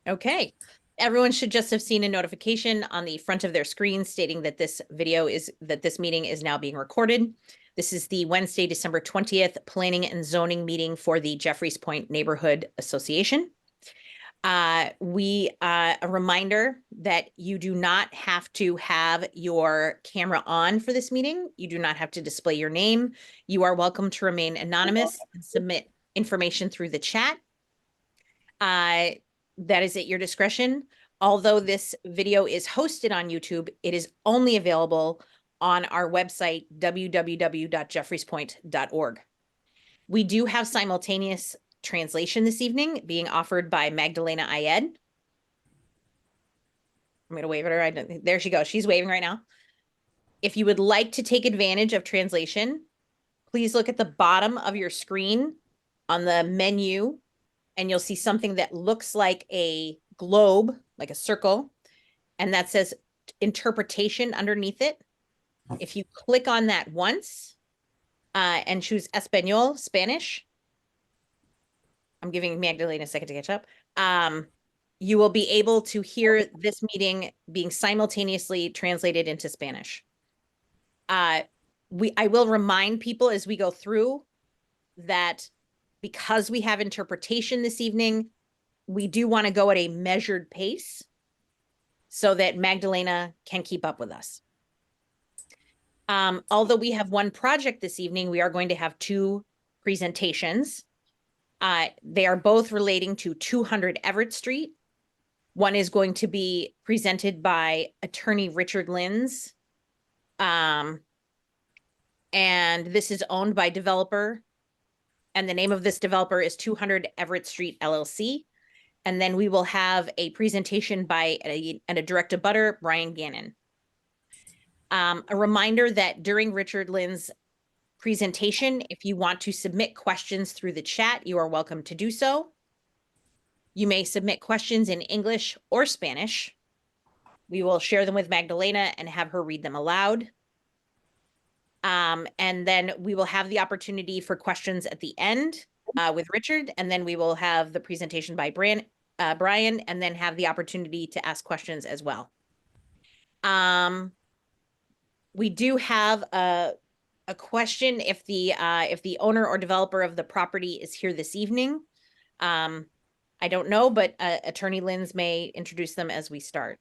Okay. Everyone should just have seen a notification on the front of their screen stating that this meeting is now being recorded. This is the Wednesday, December 20th Planning and Zoning meeting for the Jeffreys Point Neighborhood Association. A reminder that you do not have to have your camera on for this meeting. You do not have to display your name. You are welcome to remain anonymous and submit information through the chat. That is at your discretion. Although this video is hosted on YouTube, it is only available on our website, www.jeffreyspoint.org. We do have simultaneous translation this evening being offered by Magdalena Ayed. I'm going to wave at her. There she goes. She's waving right now. If you would like to take advantage of translation, please look at the bottom of your screen on the menu, and you'll see something that looks like a globe, like a circle, and that says interpretation underneath it. If you click on that once and choose Espanol, Spanish, I'm giving Magdalena a second to catch up, you will be able to hear this meeting being simultaneously translated into Spanish. I will remind people as we go through that because we have interpretation this evening, we do want to go at a measured pace so that Magdalena can keep up with us. Although we have one project this evening, we are going to have two presentations. They are both relating to 200 Everett Street. One is going to be presented by attorney Richard Lynds. And this is owned by developer. And the name of this developer is 200 Everett Street, LLC. And then we will have a presentation by a direct abutter, Brian Gannon. A reminder that during Richard Lynds' presentation, if you want to submit questions through the chat, you are welcome to do so. You may submit questions in English or Spanish. We will share them with Magdalena and have her read them aloud. And then we will have the opportunity for questions at the end with Richard, and then we will have the presentation by Brian, and then have the opportunity to ask questions as well. We do have a question if the owner or developer of the property is here this evening. I don't know, but Attorney Lynds may introduce them as we start.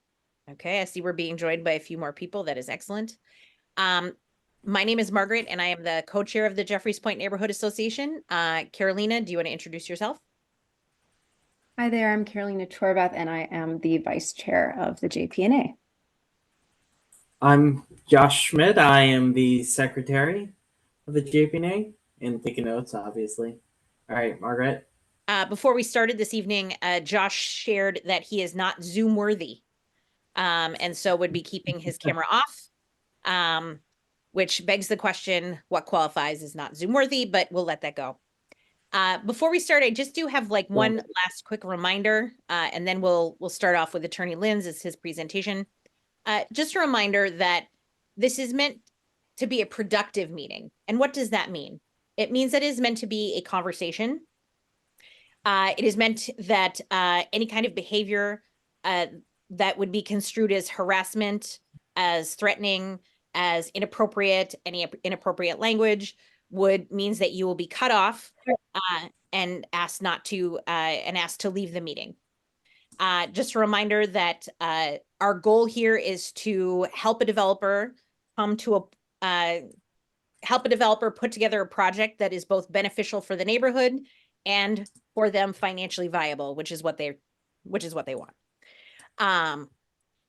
Okay, I see we're being joined by a few more people. That is excellent. My name is Margaret, and I am the co-chair of the Jeffreys Point Neighborhood Association. Carolina, do you want to introduce yourself? Hi there, I'm Carolina Torbeth, and I am the vice chair of the JPNA. I'm Josh Schmidt. I am the secretary of the JPNA and taking notes, obviously. All right, Margaret. Before we started this evening, Josh shared that he is not Zoom worthy, and so would be keeping his camera off, which begs the question, what qualifies as not Zoom worthy, but we'll let that go. Before we start, I just do have like one last quick reminder, and then we'll start off with Attorney Lynds as his presentation. Just a reminder that this is meant to be a productive meeting. And what does that mean? It means that it is meant to be a conversation. It is meant that any kind of behavior that would be construed as harassment, as threatening, as inappropriate, any inappropriate language means that you will be cut off and asked to leave the meeting. Just a reminder that our goal here is to help a developer put together a project that is both beneficial for the neighborhood and for them financially viable, which is what they want.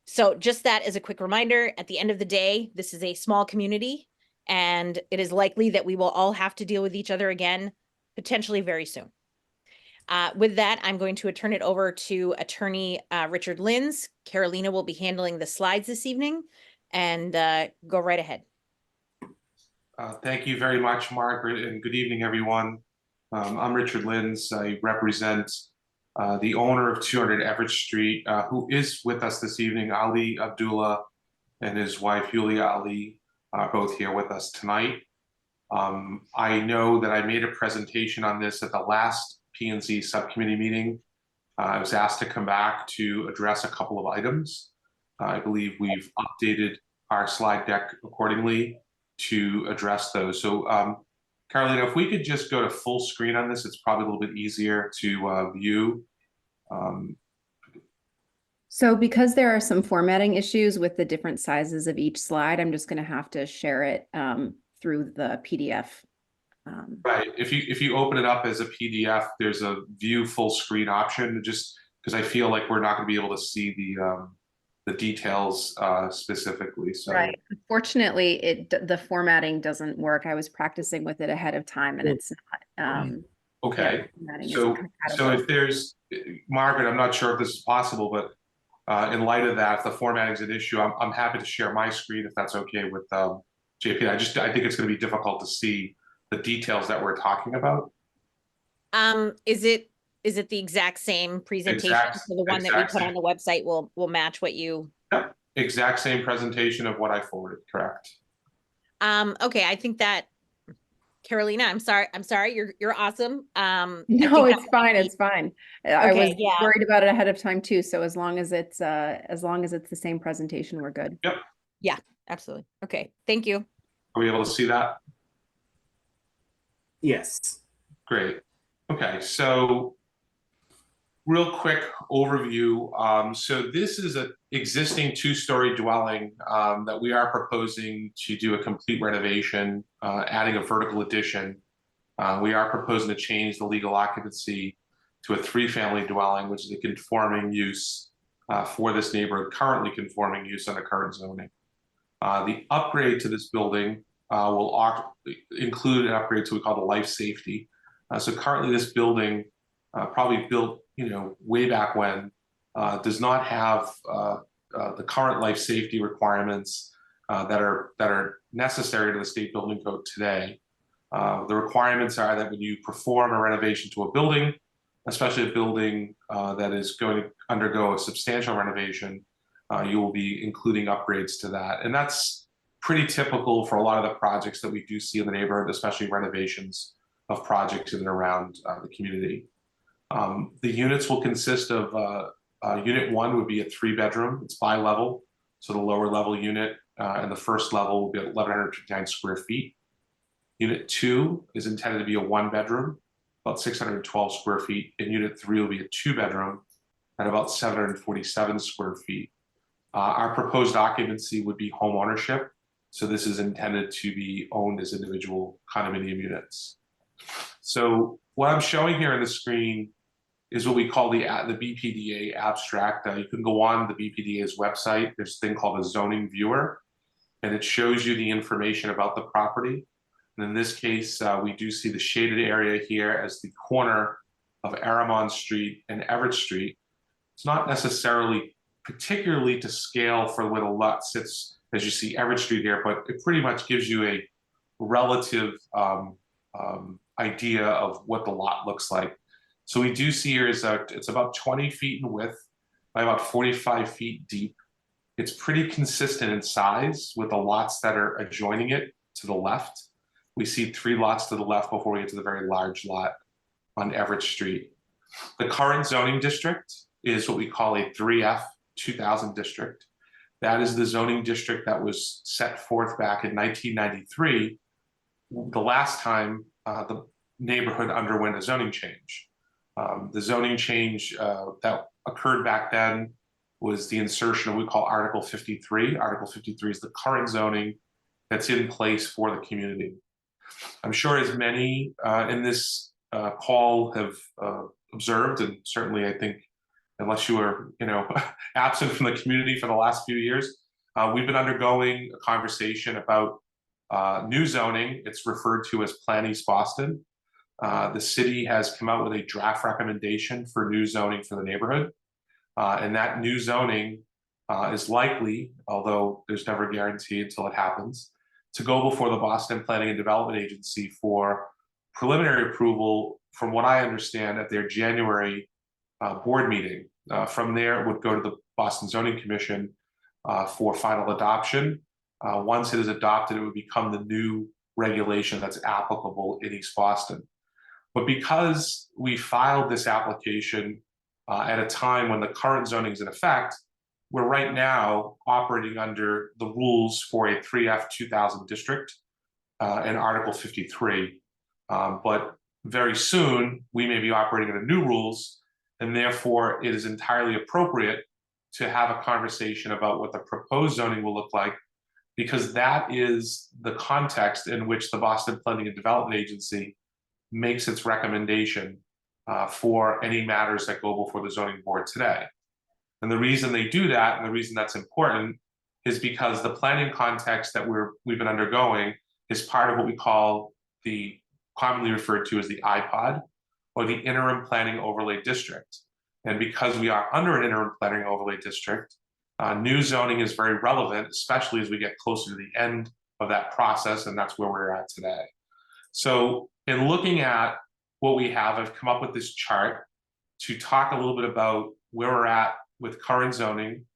So just that as a quick reminder, at the end of the day, this is a small community, and it is likely that we will all have to deal with each other again, potentially very soon. With that, I'm going to turn it over to Attorney Richard Lynds. Carolina will be handling the slides this evening, and go right ahead. Thank you very much, Margaret, and good evening, everyone. I'm Richard Lynds. I represent the owner of 200 Everett Street, who is with us this evening. Ali Abdullah and his wife, Yulia Ali, are both here with us tonight. I know that I made a presentation on this at the last P&Z subcommittee meeting, I was asked to come back to address a couple of items. I believe we've updated our slide deck accordingly to address those. So, Carolina, if we could just go to full screen on this, it's probably a little bit easier to view. So because there are some formatting issues with the different sizes of each slide, I'm just going to have to share it through the PDF. Right. If you open it up as a PDF, there's a view full screen option. Just because I feel like we're not going to be able to see the details specifically. So right. Unfortunately, the formatting doesn't work. I was practicing with it ahead of time, and it's not. okay. Yeah, So if there's Margaret, I'm not sure if this is possible, but in light of that, if the formatting is an issue, I'm happy to share my screen if that's okay with JPNA. I think it's going to be difficult to see the details that we're talking about. Is it the exact same presentation? So the one that we put on the website will match what you. Yep. Exact same presentation of what I forwarded, correct? Okay, I think that Carolina, I'm sorry, you're awesome. No, it's fine. It's fine. I was yeah. worried about it ahead of time too. So as long as it's the same presentation, we're good. Yep. Yeah, absolutely. Okay, thank you. Are we able to see that? Yes. Great. Okay, so real quick overview. So this is an existing two-story dwelling that we are proposing to do a complete renovation, adding a vertical addition. We are proposing to change the legal occupancy to a three-family dwelling, which is a conforming use for this neighborhood, currently conforming use under current zoning. The upgrade to this building will include an upgrade to what we call the life safety. So currently this building, probably built way back when, does not have the current life safety requirements that are necessary to the state building code today. The requirements are that when you perform a renovation to a building, especially a building that is going to undergo a substantial renovation, you will be including upgrades to that. And that's pretty typical for a lot of the projects that we do see in the neighborhood, especially renovations of projects in and around the community. The units will consist of unit 1 would be a 3-bedroom. It's bi-level. So the lower level unit and the first level will be at 1,159 square feet. Unit 2 is intended to be a 1-bedroom, about 612 square feet. And unit 3 will be a 2-bedroom at about 747 square feet. Our proposed occupancy would be home ownership. So this is intended to be owned as individual condominium units. So what I'm showing here on the screen is what we call the BPDA abstract. You can go on the BPDA's website. There's a thing called a zoning viewer, and it shows you the information about the property. And in this case, we do see the shaded area here as the corner of Aramon Street and Everett Street. It's not necessarily particularly to scale for where the lot sits, as you see Everett Street here, but it pretty much gives you a relative idea of what the lot looks like. So we do see here is that it's about 20 feet in width by about 45 feet deep. It's pretty consistent in size with the lots that are adjoining it to the left. We see 3 lots to the left before we get to the very large lot on Everett Street. The current zoning district is what we call a 3F 2000 district. That is the zoning district that was set forth back in 1993, the last time the neighborhood underwent a zoning change. The zoning change that occurred back then was the insertion of what we call Article 53. Article 53 is the current zoning that's in place for the community. I'm sure as many in this call have observed, and certainly I think unless you were absent from the community for the last few years, we've been undergoing a conversation about new zoning. It's referred to as Plan East Boston. The city has come out with a draft recommendation for new zoning for the neighborhood. And that new zoning is likely, although there's never a guarantee until it happens, to go before the Boston Planning and Development Agency for preliminary approval, from what I understand, at their January board meeting. From there, it would go to the Boston Zoning Commission for final adoption. Once it is adopted, it would become the new regulation that's applicable in East Boston. But because we filed this application at a time when the current zoning is in effect. We're right now operating under the rules for a 3F 2000 district in Article 53. But very soon we may be operating under new rules, and therefore it is entirely appropriate to have a conversation about what the proposed zoning will look like, because that is the context in which the Boston Planning and Development Agency makes its recommendation for any matters that go before the zoning board today. And the reason they do that, and the reason that's important, is because the planning context that we've been undergoing is part of what we call the commonly referred to as the IPOD, or the Interim Planning Overlay District. And because we are under an Interim Planning Overlay District, new zoning is very relevant, especially as we get closer to the end of that process, and that's where we're at today. So in looking at what we have, I've come up with this chart to talk a little bit about where we're at with current zoning,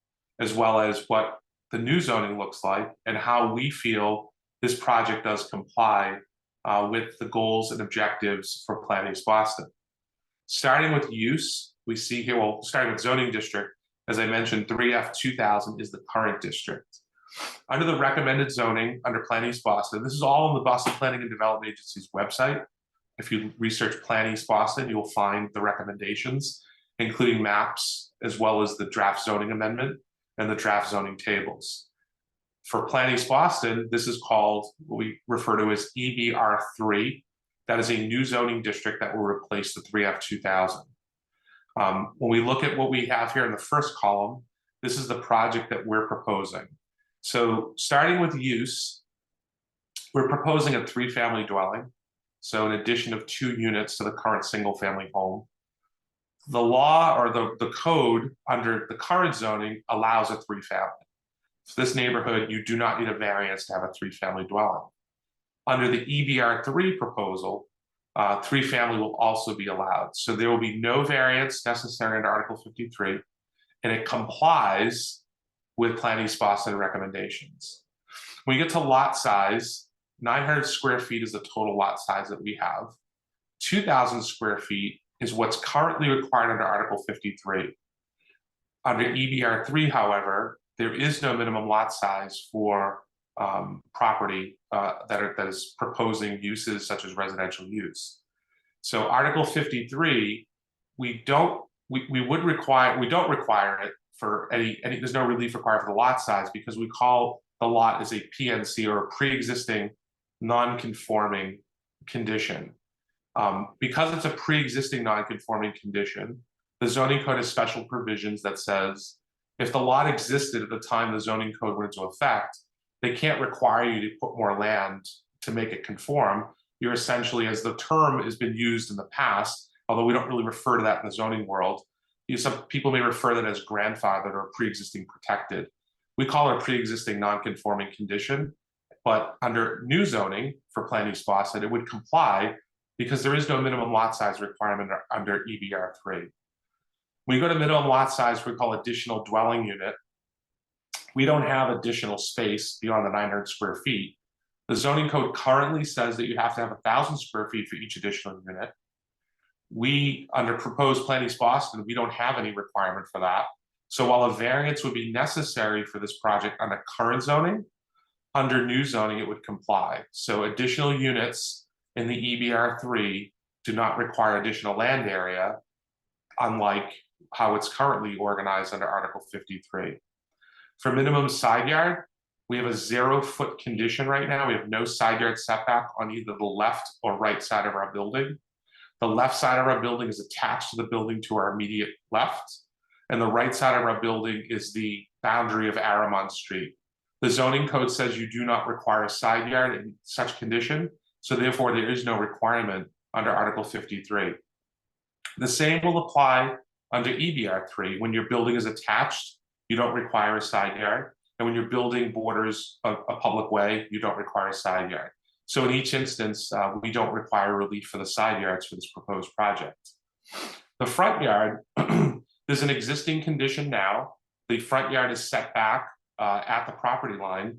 as well as what the new zoning looks like, and how we feel this project does comply with the goals and objectives for Plan East Boston. Starting with use, we see here, well, starting with zoning district, as I mentioned, 3F 2000 is the current district. Under the recommended zoning under Plan East Boston, this is all on the Boston Planning and Development Agency's website. If you research Plan East Boston, you'll find the recommendations, including maps, as well as the draft zoning amendment and the draft zoning tables. For Plan East Boston, this is called what we refer to as EBR3. That is a new zoning district that will replace the 3F 2000. When we look at what we have here in the first column, this is the project that we're proposing. So starting with use, we're proposing a 3-family dwelling. So an addition of 2 units to the current single-family home. The law, or the code under the current zoning, allows a 3-family. So this neighborhood, you do not need a variance to have a 3-family dwelling. Under the EBR3 proposal, 3-family will also be allowed. So there will be no variance necessary under Article 53, and it complies with Plan East Boston recommendations. When you get to lot size, 900 square feet is the total lot size that we have. 2,000 square feet is what's currently required under Article 53. Under EBR3, however, there is no minimum lot size for property that is proposing uses such as residential use. So Article 53, we don't require it for any, there's no relief required for the lot size, because we call the lot as a PNC, or a pre-existing non-conforming condition. Because it's a pre-existing non-conforming condition, the zoning code has special provisions that says if the lot existed at the time the zoning code went into effect, they can't require you to put more land to make it conform. You're essentially, as the term has been used in the past, although we don't really refer to that in the zoning world, some people may refer to that as grandfathered or pre-existing protected. We call it a pre-existing non-conforming condition, but under new zoning for Plan East Boston, it would comply because there is no minimum lot size requirement under EBR3. When you go to minimum lot size, we call additional dwelling unit. We don't have additional space beyond the 900 square feet. The zoning code currently says that you have to have 1,000 square feet for each additional unit. We, under proposed Plan East Boston, we don't have any requirement for that. So while a variance would be necessary for this project under current zoning, under new zoning, it would comply. So additional units in the EBR3 do not require additional land area, unlike how it's currently organized under Article 53. For minimum side yard, we have a 0-foot condition right now. We have no side yard setback on either the left or right side of our building. The left side of our building is attached to the building to our immediate left, and the right side of our building is the boundary of Aramon Street. The zoning code says you do not require a side yard in such condition, so therefore there is no requirement under Article 53. The same will apply under EBR3. When your building is attached, you don't require a side yard, and when your building borders a public way, you don't require a side yard. So in each instance, we don't require relief for the side yards for this proposed project. The front yard, there's an existing condition now. The front yard is set back at the property line,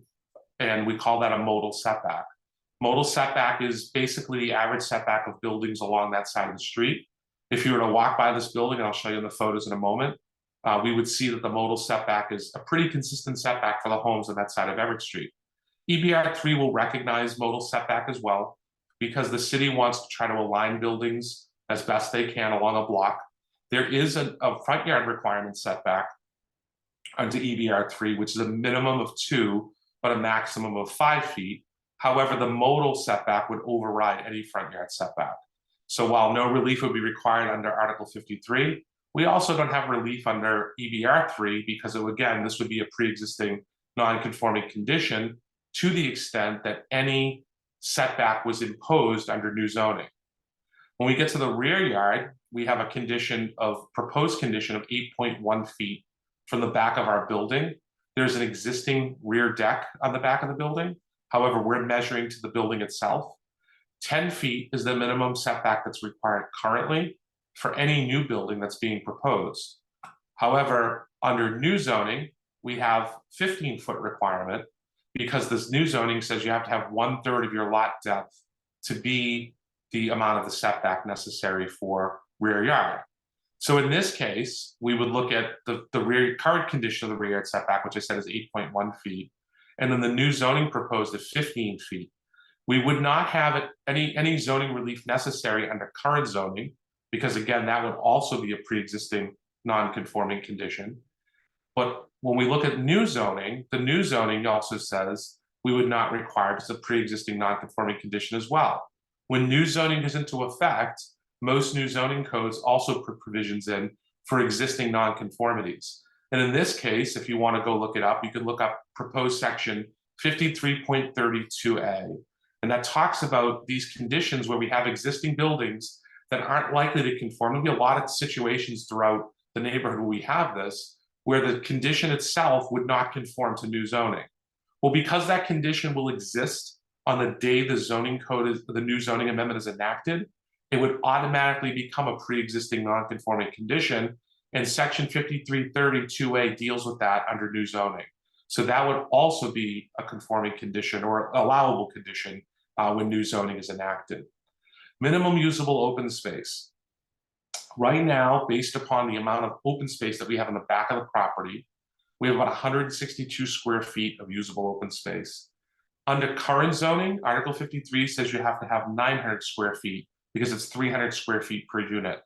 and we call that a modal setback. Modal setback is basically the average setback of buildings along that side of the street. If you were to walk by this building, and I'll show you in the photos in a moment, we would see that the modal setback is a pretty consistent setback for the homes on that side of Everett Street. EBR3 will recognize modal setback as well, because the city wants to try to align buildings as best they can along a block. There is a front yard requirement setback under EBR3, which is a minimum of 2, but a maximum of 5 feet. However, the modal setback would override any front yard setback. So while no relief would be required under Article 53, we also don't have relief under EBR3 because, again, this would be a pre-existing non-conforming condition to the extent that any setback was imposed under new zoning. When we get to the rear yard, we have a proposed condition of 8.1 feet from the back of our building. There's an existing rear deck on the back of the building. However, we're measuring to the building itself. 10 feet is the minimum setback that's required currently for any new building that's being proposed. However, under new zoning, we have 15-foot requirement because this new zoning says you have to have 1/3 of your lot depth to be the amount of the setback necessary for rear yard. So in this case, we would look at the current condition of the rear yard setback, which I said is 8.1 feet, and then the new zoning proposed at 15 feet. We would not have any zoning relief necessary under current zoning, because again, that would also be a pre-existing non-conforming condition. But when we look at new zoning, the new zoning also says we would not require, it's a pre-existing non-conforming condition as well. When new zoning is into effect, most new zoning codes also put provisions in for existing non-conformities. And in this case, if you want to go look it up, you can look up proposed section 53.32A. And that talks about these conditions where we have existing buildings that aren't likely to conform. There'll be a lot of situations throughout the neighborhood where we have this, where the condition itself would not conform to new zoning. Well, because that condition will exist on the day the new zoning amendment is enacted, it would automatically become a pre-existing non-conforming condition, and section 5332A deals with that under new zoning. So that would also be a conforming condition or allowable condition when new zoning is enacted. Minimum usable open space. Right now, based upon the amount of open space that we have in the back of the property, we have about 162 square feet of usable open space. Under current zoning, Article 53 says you have to have 900 square feet because it's 300 square feet per unit.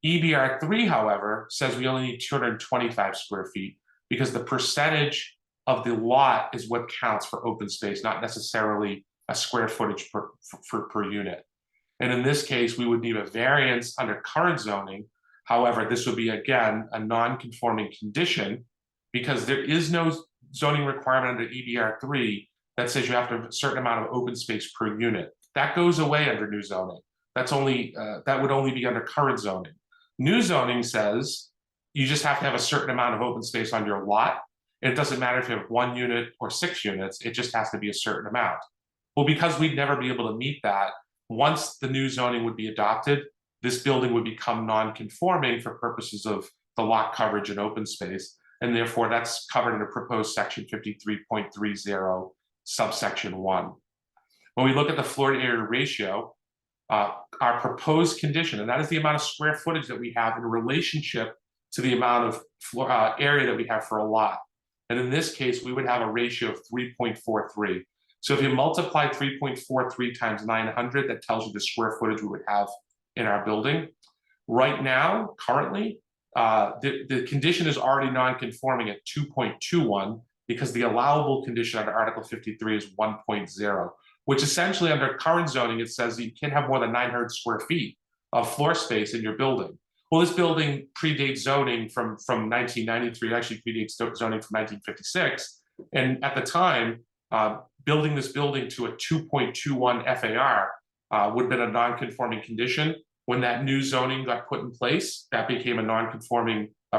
EBR3, however, says we only need 225 square feet because the percentage of the lot is what counts for open space, not necessarily a square footage per unit. And in this case, we would need a variance under current zoning. However, this would be, again, a non-conforming condition because there is no zoning requirement under EBR3 that says you have to have a certain amount of open space per unit. That goes away under new zoning. That would only be under current zoning. New zoning says you just have to have a certain amount of open space on your lot. And it doesn't matter if you have 1 unit or 6 units, it just has to be a certain amount. Well, because we'd never be able to meet that, once the new zoning would be adopted, this building would become non-conforming for purposes of the lot coverage and open space. And therefore, that's covered in a proposed section 53.30, subsection 1. When we look at the floor to area ratio, our proposed condition, and that is the amount of square footage that we have in relationship to the amount of floor, area that we have for a lot. And in this case, we would have a ratio of 3.43. So if you multiply 3.43 times 900, that tells you the square footage we would have in our building. Right now, currently, the condition is already non-conforming at 2.21 because the allowable condition under Article 53 is 1.0, which essentially under current zoning, it says you can't have more than 900 square feet of floor space in your building. Well, this building predates zoning from 1993, it actually predates zoning from 1956. And at the time, building this building to a 2.21 FAR would have been a non-conforming condition. When that new zoning got put in place, that became a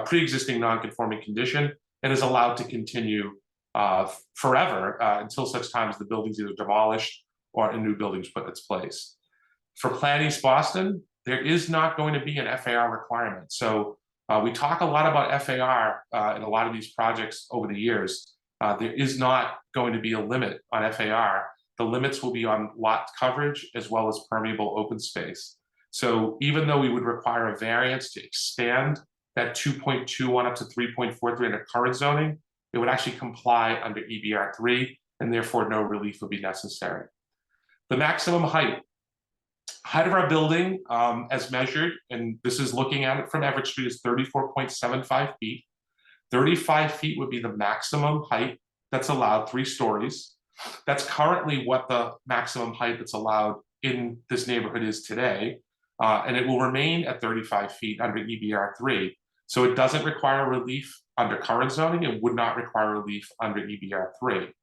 pre-existing non-conforming condition and is allowed to continue forever until such time as the building's either demolished or a new building's put in its place. For Plan East Boston, there is not going to be an FAR requirement. So we talk a lot about FAR in a lot of these projects over the years. There is not going to be a limit on FAR. The limits will be on lot coverage as well as permeable open space. So even though we would require a variance to expand that 2.21 up to 3.43 under current zoning, it would actually comply under EBR 3, and therefore no relief would be necessary. The maximum height of our building, as measured, and this is looking at it from Everett Street, is 34.75 feet. 35 feet would be the maximum height that's allowed, 3 stories. That's currently what the maximum height that's allowed in this neighborhood is today. And it will remain at 35 feet under EBR 3. So it doesn't require relief under current zoning. It would not require relief under EBR 3.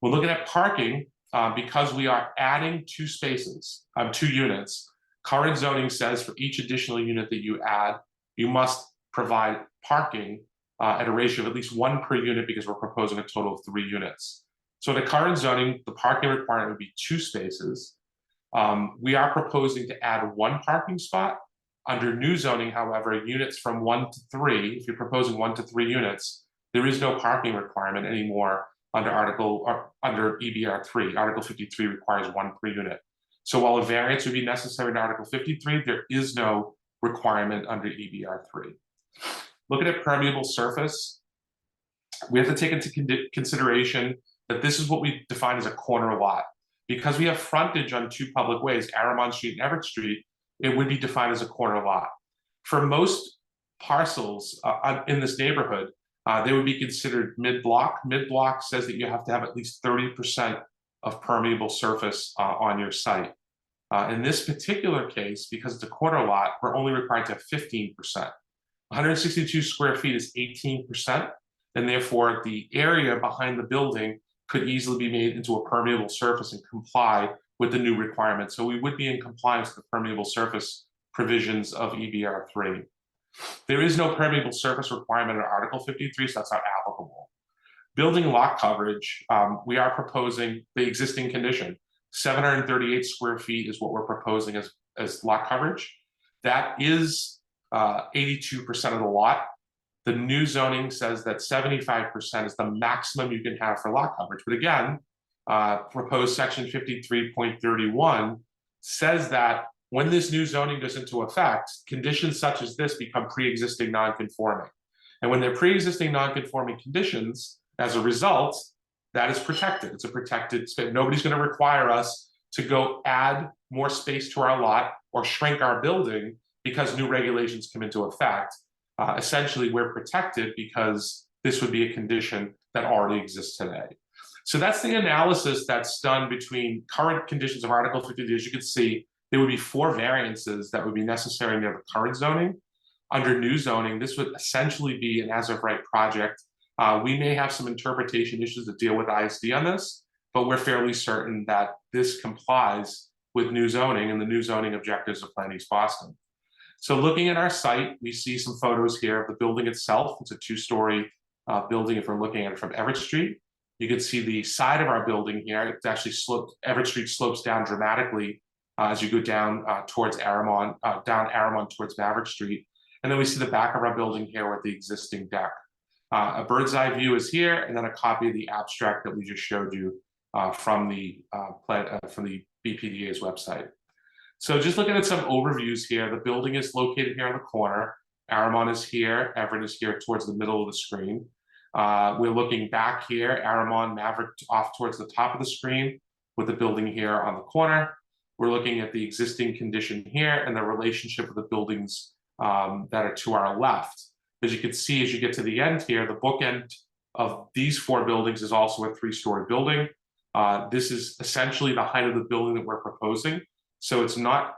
We're looking at parking because we are adding 2 spaces, 2 units. Current zoning says for each additional unit that you add, you must provide parking at a ratio of at least 1 per unit, because we're proposing a total of 3 units. So the current zoning, the parking requirement would be 2 spaces. We are proposing to add 1 parking spot. Under new zoning, however, units from 1 to 3, if you're proposing 1 to 3 units, there is no parking requirement anymore under EBR 3. Article 53 requires 1 per unit. So while a variance would be necessary in Article 53, there is no requirement under EBR 3. Looking at permeable surface, we have to take into consideration that this is what we define as a corner lot. Because we have frontage on 2 public ways, Aramon Street and Everett Street, it would be defined as a corner lot. For most parcels in this neighborhood, they would be considered mid-block. Mid-block says that you have to have at least 30% of permeable surface on your site. In this particular case, because it's a corner lot, we're only required to have 15%. 162 square feet is 18%, and therefore the area behind the building could easily be made into a permeable surface and comply with the new requirement. So we would be in compliance with the permeable surface provisions of EBR 3. There is no permeable surface requirement in Article 53, so that's not applicable. Building lot coverage, we are proposing the existing condition. 738 square feet is what we're proposing as lot coverage. That is 82% of the lot. The new zoning says that 75% is the maximum you can have for lot coverage. But again, proposed section 53.31 says that when this new zoning goes into effect, conditions such as this become pre-existing non-conforming. And when they're pre-existing non-conforming conditions, as a result, that is protected. It's a protected space. Nobody's going to require us to go add more space to our lot or shrink our building because new regulations come into effect. Essentially, we're protected because this would be a condition that already exists today. So that's the analysis that's done between current conditions of Article 53. As you can see, there would be 4 variances that would be necessary under the current zoning. Under new zoning, this would essentially be an as-of-right project. We may have some interpretation issues that deal with ISD on this, but we're fairly certain that this complies with new zoning and the new zoning objectives of Plan East Boston. So looking at our site, we see some photos here of the building itself. It's a 2-story building if we're looking at it from Everett Street. You can see the side of our building here. It's actually sloped. Everett Street slopes down dramatically as you go down towards Aramon, down Aramon towards Maverick Street. And then we see the back of our building here with the existing deck. A bird's eye view is here, and then a copy of the abstract that we just showed you from the BPDA's website. So just looking at some overviews here, the building is located here on the corner. Aramon is here, Everett is here towards the middle of the screen. We're looking back here, Aramon, Maverick off towards the top of the screen with the building here on the corner. We're looking at the existing condition here and the relationship of the buildings that are to our left. As you can see, as you get to the end here, the bookend of these 4 buildings is also a 3-story building. This is essentially the height of the building that we're proposing. So it's not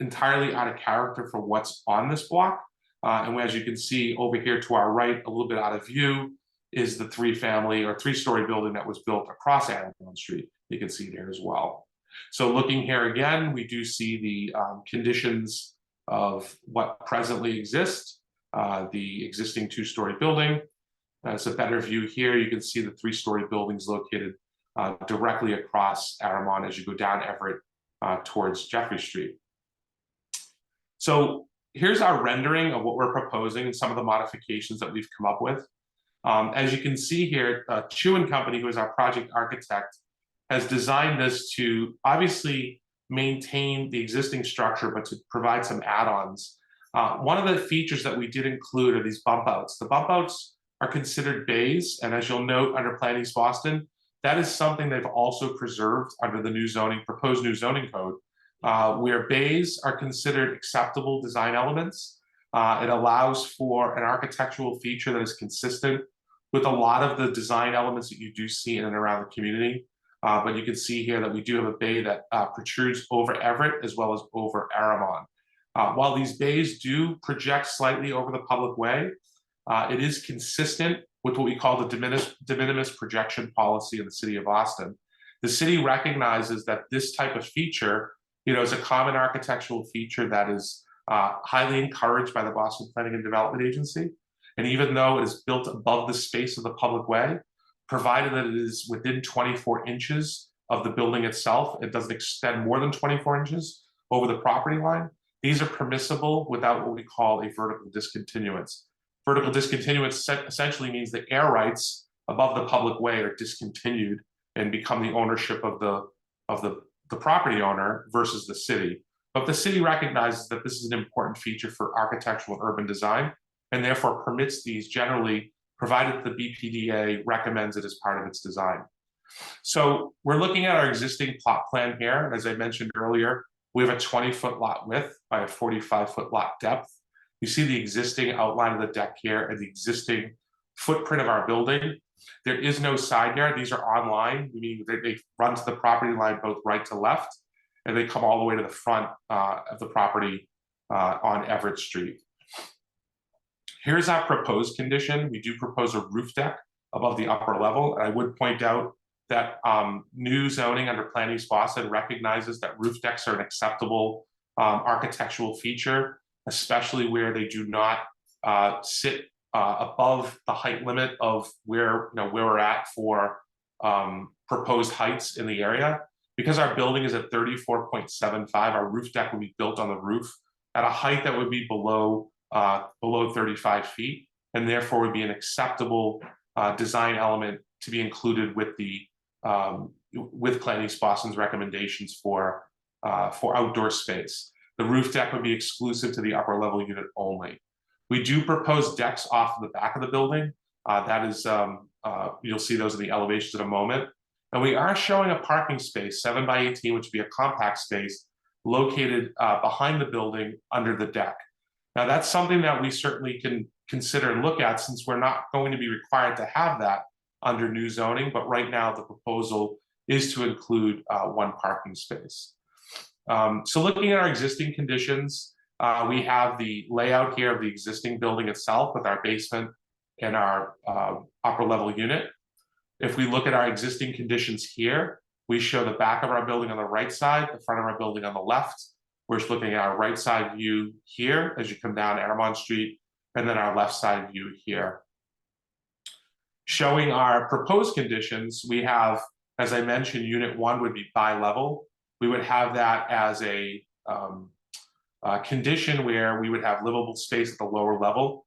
entirely out of character for what's on this block. And as you can see over here to our right, a little bit out of view, is the 3-story building that was built across Aramon Street. You can see there as well. So looking here again, we do see the conditions of what presently exists, the existing 2-story building. As a better view here, you can see the 3-story buildings located directly across Aramon as you go down Everett towards Jeffrey Street. So here's our rendering of what we're proposing and some of the modifications that we've come up with. As you can see here, Chu & Company, who is our project architect, has designed this to obviously maintain the existing structure, but to provide some add-ons. One of the features that we did include are these bump outs. The bump outs are considered bays, and as you'll note under Plan East Boston, that is something they've also preserved under the new zoning, proposed new zoning code, where bays are considered acceptable design elements. It allows for an architectural feature that is consistent with a lot of the design elements that you do see in and around the community. But you can see here that we do have a bay that protrudes over Everett as well as over Aramon. While these bays do project slightly over the public way, it is consistent with what we call the de minimis projection policy in the city of Boston. The city recognizes that this type of feature, is a common architectural feature that is highly encouraged by the Boston Planning and Development Agency. And even though it is built above the space of the public way, provided that it is within 24 inches of the building itself, it doesn't extend more than 24 inches over the property line, these are permissible without what we call a vertical discontinuance. Vertical discontinuance essentially means the air rights above the public way are discontinued and become the ownership of the property owner versus the city. But the city recognizes that this is an important feature for architectural and urban design, and therefore permits these generally, provided the BPDA recommends it as part of its design. So we're looking at our existing plot plan here, and as I mentioned earlier, we have a 20-foot lot width by a 45-foot lot depth. You see the existing outline of the deck here and the existing footprint of our building. There is no side yard. These are online, meaning they run to the property line both right to left, and they come all the way to the front of the property on Everett Street. Here's our proposed condition. We do propose a roof deck above the upper level. And I would point out that new zoning under Plan East Boston recognizes that roof decks are an acceptable architectural feature, especially where they do not sit above the height limit of where we're at for proposed heights in the area. Because our building is at 34.75, our roof deck will be built on the roof at a height that would be below 35 feet, and therefore would be an acceptable design element to be included with the with Plan East Boston's recommendations for outdoor space. The roof deck would be exclusive to the upper level unit only. We do propose decks off the back of the building. That is, you'll see those in the elevations in a moment. And we are showing a parking space, 7 by 18, which would be a compact space located behind the building under the deck. Now that's something that we certainly can consider and look at, since we're not going to be required to have that under new zoning, but right now the proposal is to include one parking space. So looking at our existing conditions, we have the layout here of the existing building itself with our basement and our upper level unit. If we look at our existing conditions here, we show the back of our building on the right side, the front of our building on the left. We're just looking at our right side view here as you come down Aramon Street, and then our left side view here. Showing our proposed conditions, we have, as I mentioned, unit 1 would be bi-level. We would have that as a condition where we would have livable space at the lower level.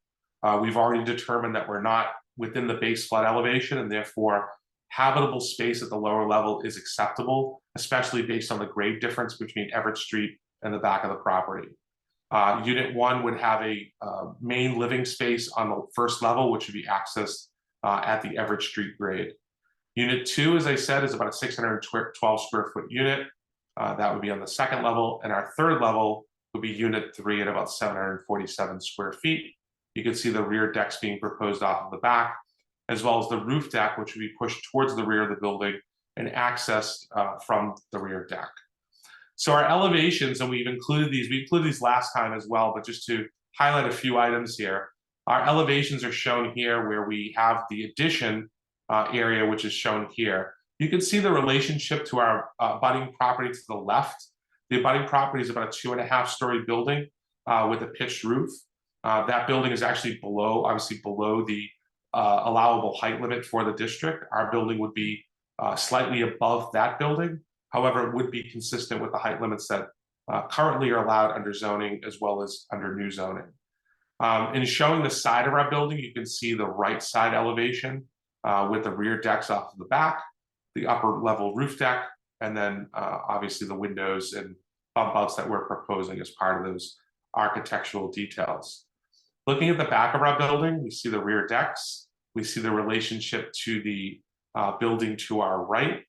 We've already determined that we're not within the base flood elevation, and therefore habitable space at the lower level is acceptable, especially based on the grade difference between Everett Street and the back of the property. Unit 1 would have a main living space on the first level, which would be accessed at the Everett Street grade. Unit 2, as I said, is about a 612 square foot unit. That would be on the second level, and our third level would be unit 3 at about 747 square feet. You can see the rear decks being proposed off of the back, as well as the roof deck, which would be pushed towards the rear of the building and accessed from the rear deck. So our elevations, and we included these last time as well, but just to highlight a few items here, our elevations are shown here where we have the addition area, which is shown here. You can see the relationship to our abutting property to the left. The abutting property is about a 2.5-story building with a pitched roof. That building is actually obviously below the allowable height limit for the district. Our building would be slightly above that building. However, it would be consistent with the height limits that currently are allowed under zoning as well as under new zoning. In showing the side of our building, you can see the right side elevation with the rear decks off of the back, the upper level roof deck, and then obviously the windows and bump outs that we're proposing as part of those architectural details. Looking at the back of our building, we see the rear decks. We see the relationship to the building to our right.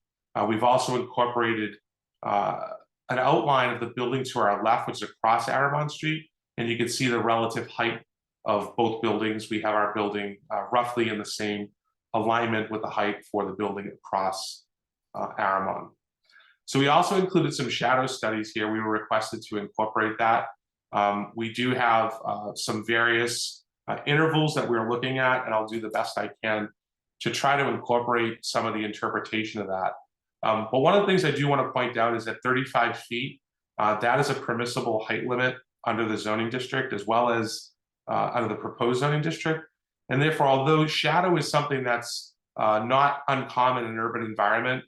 We've also incorporated an outline of the building to our left, which is across Aramon Street, and you can see the relative height of both buildings. We have our building roughly in the same alignment with the height for the building across Aramon. So we also included some shadow studies here. We were requested to incorporate that. We do have some various intervals that we're looking at, and I'll do the best I can to try to incorporate some of the interpretation of that. But one of the things I do want to point out is that 35 feet, that is a permissible height limit under the zoning district as well as under the proposed zoning district. And therefore, although shadow is something that's not uncommon in an urban environment,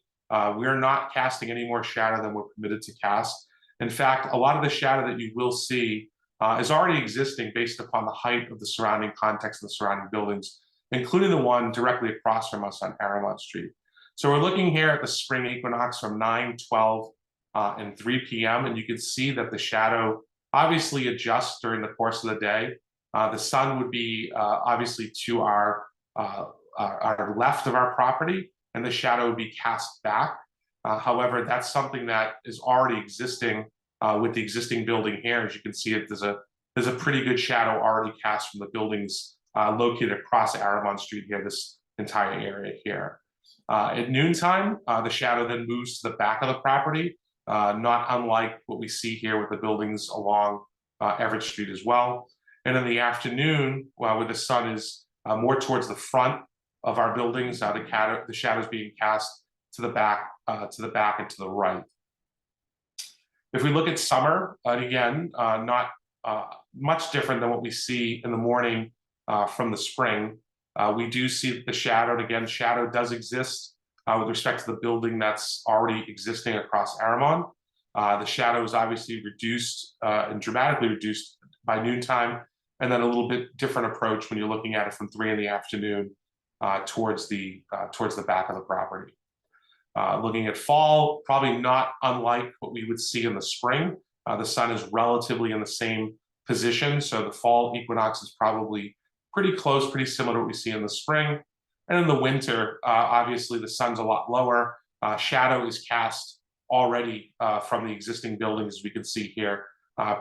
we are not casting any more shadow than we're permitted to cast. In fact, a lot of the shadow that you will see is already existing based upon the height of the surrounding context of the surrounding buildings, including the one directly across from us on Aramon Street. So we're looking here at the spring equinox from 9, 12, and 3 p.m. And you can see that the shadow obviously adjusts during the course of the day. The sun would be obviously to our left of our property, and the shadow would be cast back. However, that's something that is already existing with the existing building here. As you can see, there's a pretty good shadow already cast from the buildings located across Aramon Street here, this entire area here. At noontime, the shadow then moves to the back of the property, not unlike what we see here with the buildings along Everett Street as well. And in the afternoon, where the sun is more towards the front of our buildings, the shadows being cast to the back and to the right. If we look at summer, again, not much different than what we see in the morning from the spring. We do see the shadow, and again, shadow does exist with respect to the building that's already existing across Aramon. The shadow is obviously reduced and dramatically reduced by noontime, and then a little bit different approach when you're looking at it from 3 in the afternoon towards the back of the property. Looking at fall, probably not unlike what we would see in the spring. The sun is relatively in the same position, so the fall equinox is probably pretty close, pretty similar to what we see in the spring. And in the winter, obviously the sun's a lot lower. Shadow is cast already from the existing buildings, as we can see here,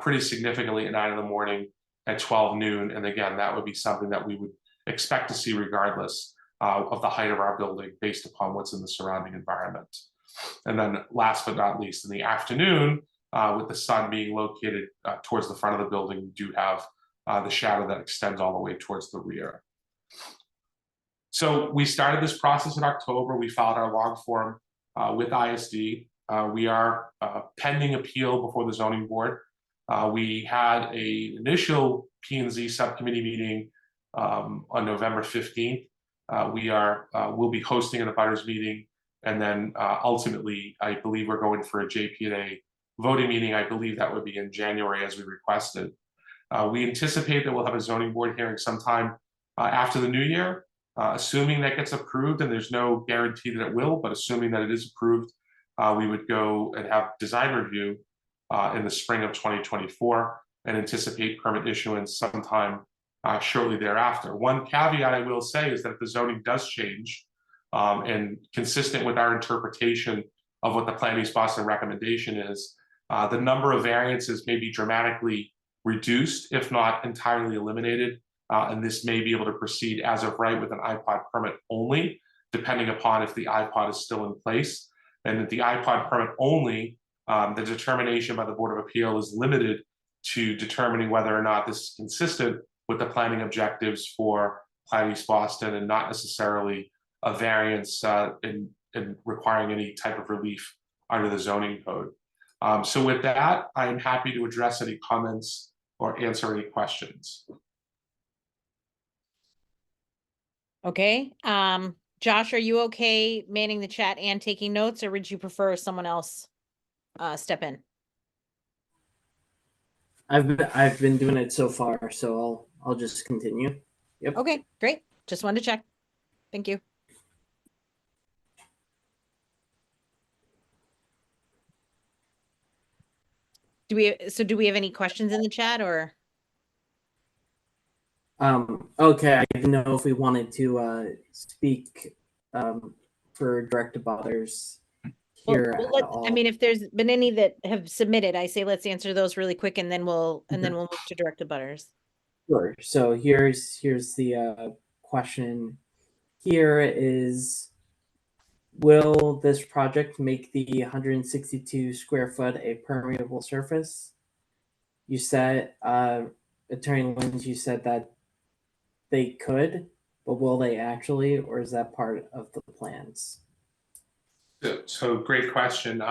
pretty significantly at 9 in the morning, at 12 noon. And again, that would be something that we would expect to see regardless of the height of our building based upon what's in the surrounding environment. And then last but not least, in the afternoon, with the sun being located towards the front of the building, we do have the shadow that extends all the way towards the rear. So we started this process in October. We filed our long form with ISD. We are pending appeal before the zoning board. We had an initial P&Z subcommittee meeting on November 15th. We'll be hosting an abutters meeting, and then ultimately, I believe we're going for a JPNA voting meeting. I believe that would be in January as we requested. We anticipate that we'll have a zoning board hearing sometime after the new year, assuming that gets approved, and there's no guarantee that it will, but assuming that it is approved, we would go and have design review in the spring of 2024 and anticipate permit issuance sometime shortly thereafter. One caveat I will say is that if the zoning does change, and consistent with our interpretation of what the Planning Boston recommendation is, the number of variances may be dramatically reduced, if not entirely eliminated, and this may be able to proceed as of right with an iPod permit only, depending upon if the iPod is still in place. And if the iPod permit only, the determination by the Board of Appeal is limited to determining whether or not this is consistent with the planning objectives for Planning Boston, and not necessarily a variance in requiring any type of relief under the zoning code. So with that, I am happy to address any comments or answer any questions. Okay. Josh, are you okay manning the chat and taking notes, or would you prefer someone else step in? I've been doing it so far, so I'll just continue. Yep. Okay, great. Just wanted to check. Thank you. Do we have any questions in the chat or? Okay, I didn't know if we wanted to speak for direct abutters here at all. I mean, if there's been any that have submitted, I say let's answer those really quick and then we'll move to direct abutters. Sure. So here's the question. Here is, will this project make the 162 square foot a permeable surface? You said, Attorney Lynds, you said that they could, but will they actually, or is that part of the plans? So great question.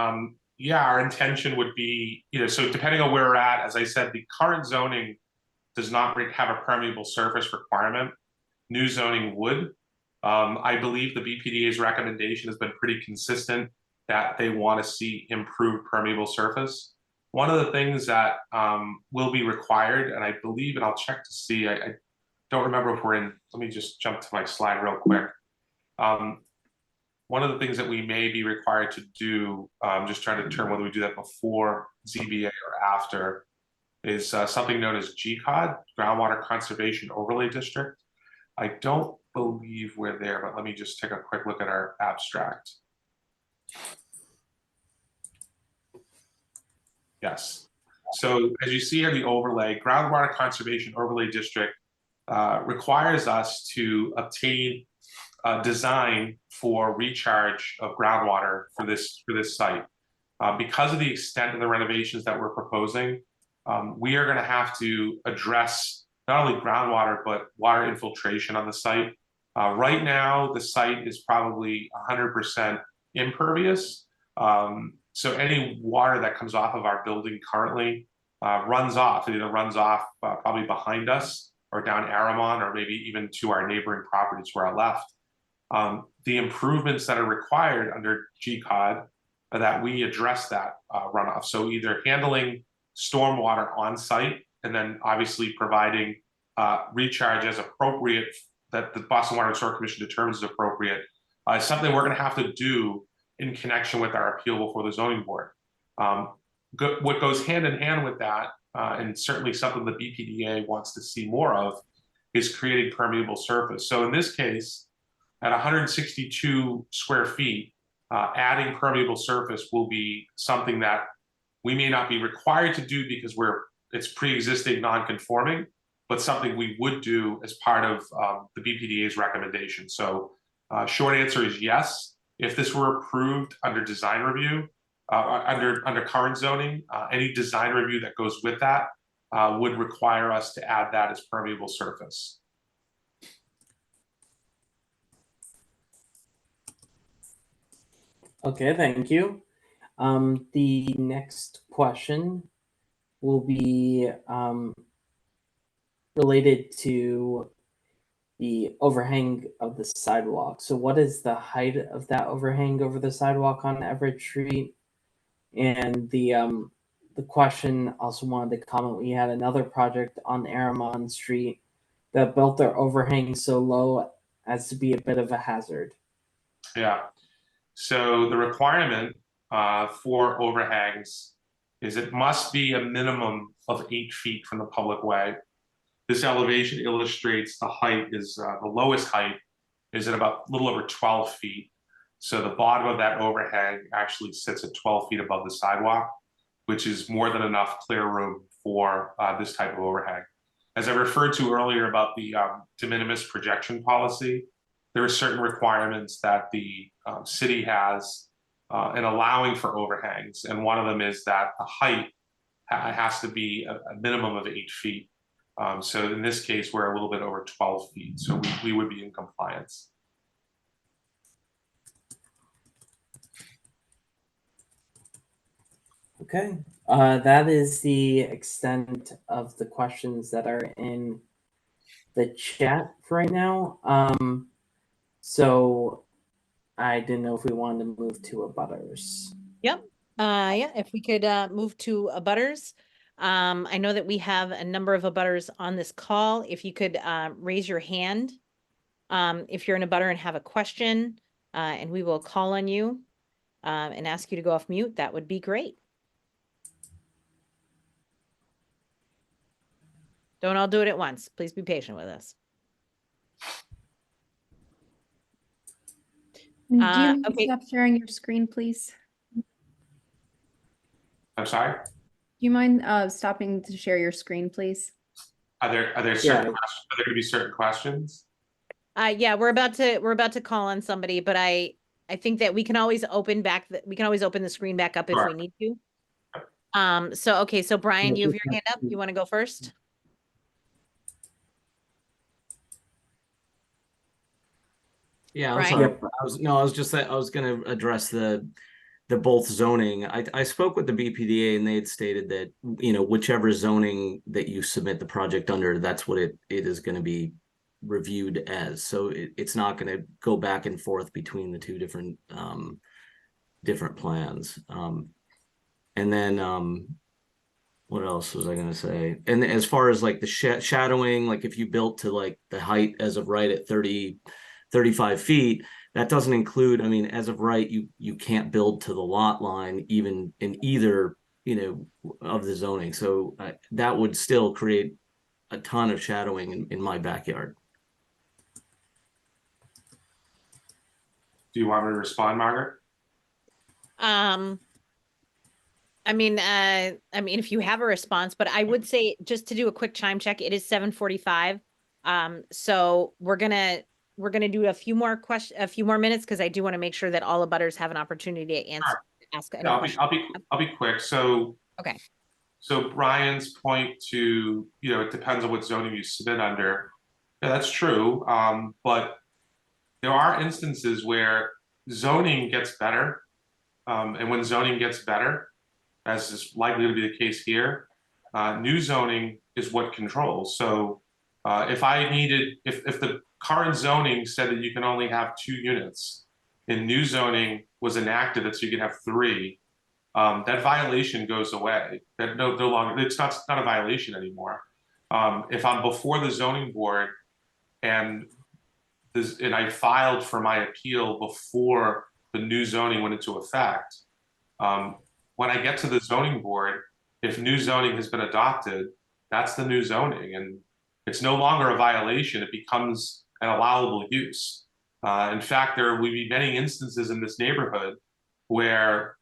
Yeah, our intention would be, so depending on where we're at, as I said, the current zoning does not have a permeable surface requirement. New zoning would. I believe the BPDA's recommendation has been pretty consistent that they want to see improved permeable surface. One of the things that will be required, and I believe, and I'll check to see, I don't remember if we're in, let me just jump to my slide real quick. One of the things that we may be required to do, just trying to determine whether we do that before ZBA or after, is something known as GCOD, Groundwater Conservation Overlay District. I don't believe we're there, but let me just take a quick look at our abstract. Yes. So as you see here, the overlay, Groundwater Conservation Overlay District requires us to obtain design for recharge of groundwater for this site. Because of the extent of the renovations that we're proposing, we are going to have to address not only groundwater but water infiltration on the site. Right now, the site is probably 100% impervious. So any water that comes off of our building currently runs off. It either runs off probably behind us or down Aramon, or maybe even to our neighboring properties where I left. The improvements that are required under GCOD are that we address that runoff. So either handling stormwater on site, and then obviously providing recharge as appropriate, that the Boston Water and Sewer Commission determines is appropriate, is something we're going to have to do in connection with our appeal before the zoning board. What goes hand in hand with that, and certainly something the BPDA wants to see more of, is creating permeable surface. So in this case, at 162 square feet, adding permeable surface will be something that we may not be required to do because it's pre-existing non-conforming, but something we would do as part of the BPDA's recommendation. So short answer is yes. If this were approved under design review, under current zoning, any design review that goes with that would require us to add that as permeable surface. Okay, thank you. The next question will be related to the overhang of the sidewalk. So what is the height of that overhang over the sidewalk on Everett Street? And the question also wanted to comment, we had another project on Aramon Street that built their overhang so low as to be a bit of a hazard. Yeah. So the requirement for overhangs is it must be a minimum of 8 feet from the public way. This elevation illustrates the height is the lowest height is at about a little over 12 feet. So the bottom of that overhang actually sits at 12 feet above the sidewalk, which is more than enough clear room for this type of overhang. As I referred to earlier about the de minimis projection policy, there are certain requirements that the city has in allowing for overhangs. And one of them is that the height has to be a minimum of 8 feet. So in this case, we're a little bit over 12 feet. So we would be in compliance. Okay, that is the extent of the questions that are in the chat for right now. So I didn't know if we wanted to move to abutters. Yep. Yeah, if we could move to abutters. I know that we have a number of abutters on this call. If you could raise your hand if you're an abutter and have a question, and we will call on you and ask you to go off mute, that would be great. Don't all do it at once. Please be patient with us. Do you mind okay. stop sharing your screen, please? I'm sorry. Do you mind stopping to share your screen, please? Are there certain questions? Are there going to be certain questions? Yeah, we're about to call on somebody, but I think that we can always open the screen back up if Sure. we need to. So okay, so Brian, you have your hand up. You want to go first? Yeah, I'm Brian? sorry. Yep. I was going to address the both zoning. I spoke with the BPDA and they had stated that, you know, whichever zoning that you submit the project under, that's what it is going to be reviewed as. So it's not going to go back and forth between the two different plans. And then what else was I going to say? And as far as like the shadowing, like if you built to like the height as of right at 35 feet, that doesn't include, I mean, as of right, you can't build to the lot line even in either, you know, of the zoning. So that would still create a ton of shadowing in my backyard. Do you want me to respond, Margaret? I mean, if you have a response, but I would say just to do a quick chime check, it is 7:45. So we're gonna do a few more minutes because I do want to make sure that all the butters have an opportunity to Sure. ask any No, questions. I'll be quick. So Okay. So Brian's point to, you know, it depends on what zoning you submit under. Yeah, that's true. But there are instances where zoning gets better. And when zoning gets better, as is likely to be the case here, new zoning is what controls. So if the current zoning said that you can only have 2 units, and new zoning was enacted that so you could have 3, that violation goes away. That no longer, it's not a violation anymore. If I'm before the zoning board and I filed for my appeal before the new zoning went into effect, when I get to the zoning board, if new zoning has been adopted, that's the new zoning, and it's no longer a violation. It becomes an allowable use. In fact, there will be many instances in this neighborhood where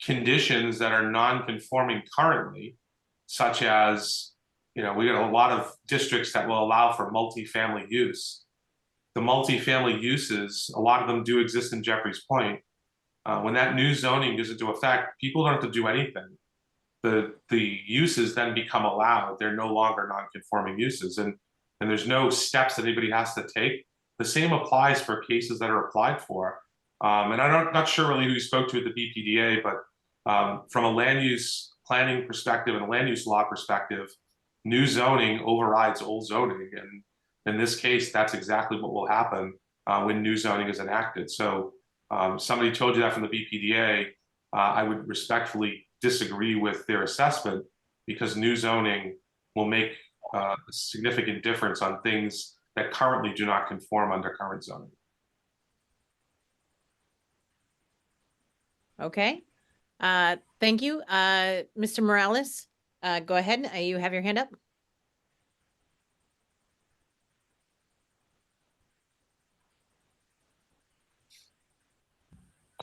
conditions that are non-conforming currently, such as, you know, we got a lot of districts that will allow for multifamily use. The multifamily uses, a lot of them do exist in Jeffrey's Point. When that new zoning goes into effect, people don't have to do anything. The uses then become allowed. They're no longer non-conforming uses, and there's no steps that anybody has to take. The same applies for cases that are applied for. And I'm not sure really who you spoke to at the BPDA, but from a land use planning perspective and a land use law perspective, new zoning overrides old zoning. And in this case, that's exactly what will happen when new zoning is enacted. So somebody told you that from the BPDA, I would respectfully disagree with their assessment, because new zoning will make a significant difference on things that currently do not conform under current zoning. Okay. Thank you. Mr. Morales, go ahead. You have your hand up.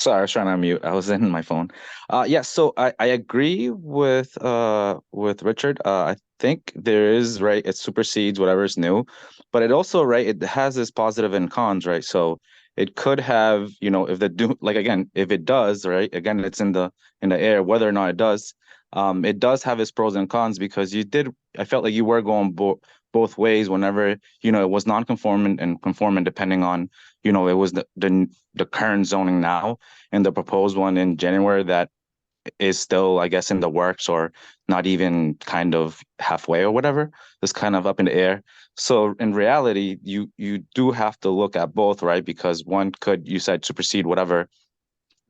Sorry, I was trying to unmute. I was in my phone. Yeah, so I agree with Richard. I think there is, right, it supersedes whatever is new, but it also, right, it has this positive and cons, right? So it could have, you know, if like again, if it does, right, again, it's in the air, whether or not it does have its pros and cons, because I felt like you were going both ways whenever, you know, it was non-conforming and conforming, depending on, you know, it was the current zoning now, and the proposed one in January that is still, I guess, in the works, or not even kind of halfway or whatever. It's kind of up in the air. So in reality, you do have to look at both, right? Because one could, you said, supersede whatever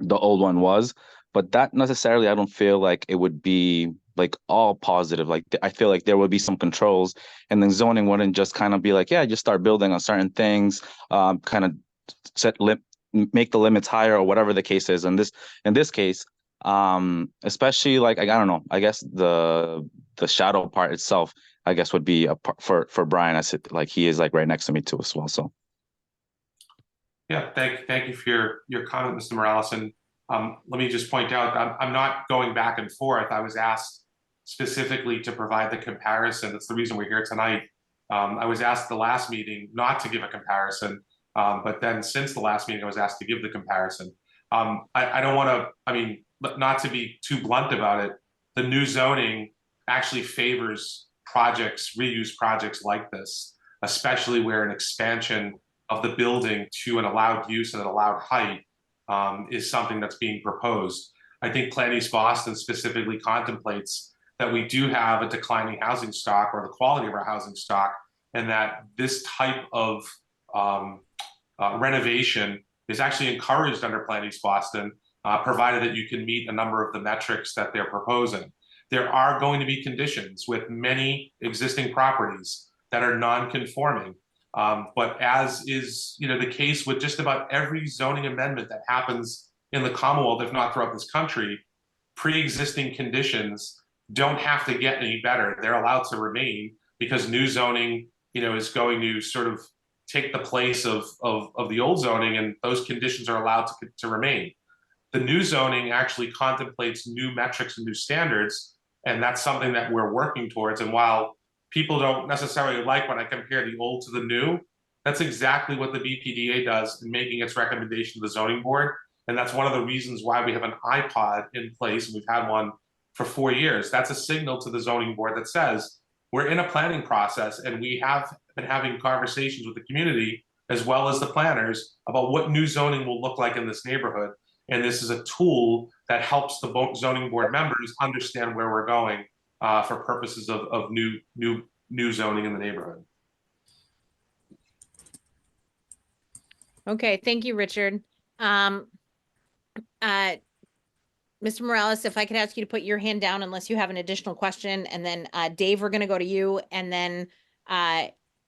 the old one was, but that necessarily, I don't feel like it would be like all positive. Like I feel like there would be some controls, and then zoning wouldn't just kind of be like, yeah, just start building on certain things, kind of make the limits higher or whatever the case is. In this case, especially like I don't know, I guess the shadow part itself, I guess would be for Brian. I said like he is like right next to me too as well. So Yeah, thank you for your comment, Mr. Morales. And let me just point out, I'm not going back and forth. I was asked specifically to provide the comparison. That's the reason we're here tonight. I was asked the last meeting not to give a comparison, but then since the last meeting, I was asked to give the comparison. I don't want to, I mean, not to be too blunt about it, the new zoning actually favors projects, reuse projects like this, especially where an expansion of the building to an allowed use and an allowed height is something that's being proposed. I think Plan East Boston specifically contemplates that we do have a declining housing stock or the quality of our housing stock, and that this type of renovation is actually encouraged under Plan East Boston, provided that you can meet a number of the metrics that they're proposing. There are going to be conditions with many existing properties that are non-conforming. But as is, the case with just about every zoning amendment that happens in the Commonwealth, if not throughout this country, pre-existing conditions don't have to get any better. They're allowed to remain because new zoning, is going to sort of take the place of the old zoning, and those conditions are allowed to remain. The new zoning actually contemplates new metrics and new standards, and that's something that we're working towards. And while people don't necessarily like when I compare the old to the new, that's exactly what the BPDA does in making its recommendation to the zoning board. And that's one of the reasons why we have an iPod in place, and we've had one for 4 years. That's a signal to the zoning board that says we're in a planning process, and we have been having conversations with the community as well as the planners about what new zoning will look like in this neighborhood. And this is a tool that helps the zoning board members understand where we're going for purposes of new zoning in the neighborhood. Okay, thank you, Richard. Mr. Morales, if I could ask you to put your hand down unless you have an additional question, and then Dave, we're going to go to you, and then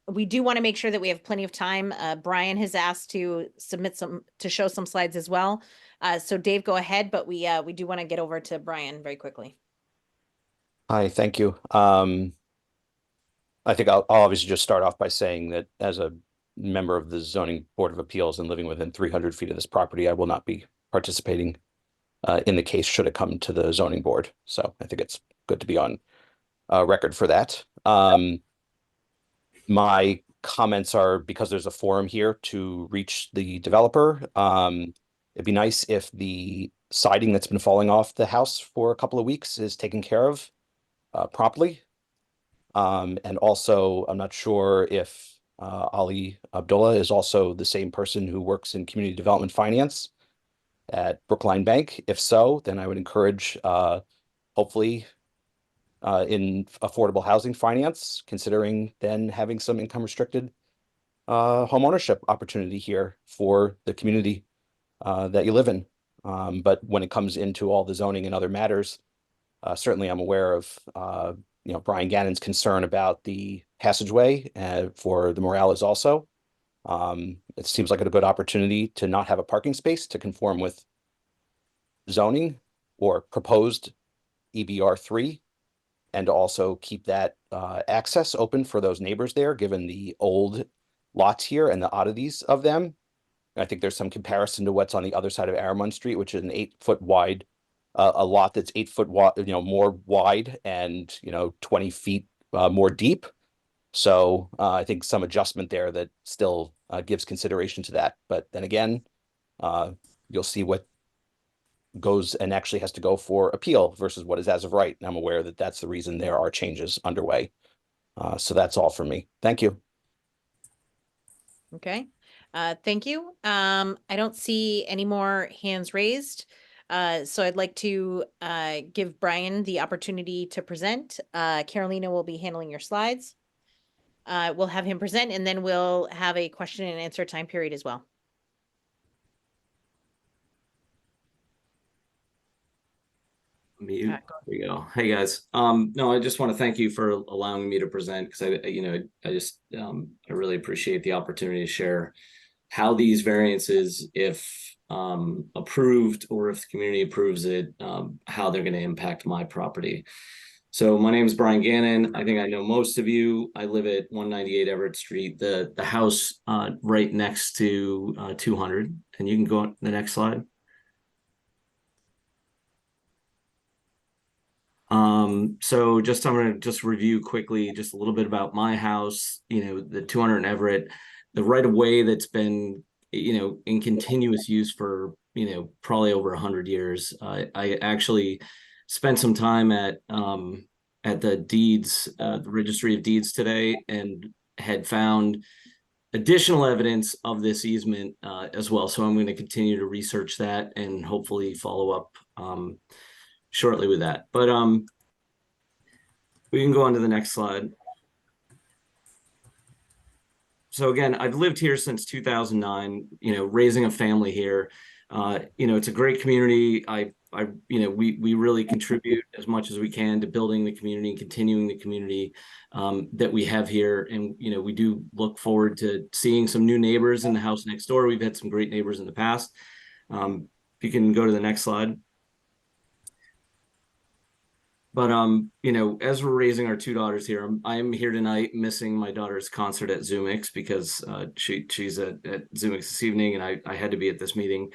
we do want to make sure that we have plenty of time. Brian has asked to show some slides as well. So Dave, go ahead, but we do want to get over to Brian very quickly. Hi, thank you. I think I'll obviously just start off by saying that as a member of the Zoning Board of Appeals and living within 300 feet of this property, I will not be participating in the case should it come to the zoning board. So I think it's good to be on record for that. My comments are because there's a forum here to reach the developer. It'd be nice if the siding that's been falling off the house for a couple of weeks is taken care of properly. And also, I'm not sure if Ali Abdullah is also the same person who works in community development finance at Brookline Bank. If so, then I would encourage, hopefully, in affordable housing finance, considering then having some income restricted home ownership opportunity here for the community that you live in. But when it comes into all the zoning and other matters, certainly I'm aware of Brian Gannon's concern about the passageway for the Morales also. It seems like a good opportunity to not have a parking space to conform with zoning or proposed EBR3, and also keep that access open for those neighbors there, given the old lots here and the oddities of them. I think there's some comparison to what's on the other side of Aramon Street, which is an 8-foot wide, a lot that's 8 foot wide, more wide and 20 feet more deep. So I think some adjustment there that still gives consideration to that. But then again, you'll see what goes and actually has to go for appeal versus what is as of right. And I'm aware that that's the reason there are changes underway. So that's all for me. Thank you. Okay. Thank you. I don't see any more hands raised. So I'd like to give Brian the opportunity to present. Carolina will be handling your slides. We'll have him present, and then we'll have a question and answer time period as well. Mute. There we go. Hey guys. No, I just want to thank you for allowing me to present, because I really appreciate the opportunity to share how these variances, if approved or if the community approves it, how they're going to impact my property. So my name is Brian Gannon. I think I know most of you. I live at 198 Everett Street, the house right next to 200. And you can go on the next slide. So I'm going to just review quickly just a little bit about my house, the 200 in Everett, the right of way that's been, in continuous use for, probably over 100 years. I actually spent some time at the deeds, the registry of deeds today, and had found additional evidence of this easement as well. So I'm going to continue to research that and hopefully follow up shortly with that. But we can go on to the next slide. So again, I've lived here since 2009, raising a family here. It's a great community. We really contribute as much as we can to building the community and continuing the community that we have here. And, we do look forward to seeing some new neighbors in the house next door. We've had some great neighbors in the past. If you can go to the next slide. But as we're raising our two daughters here, I'm here tonight missing my daughter's concert at ZoomX because she's at ZoomX this evening, and I had to be at this meeting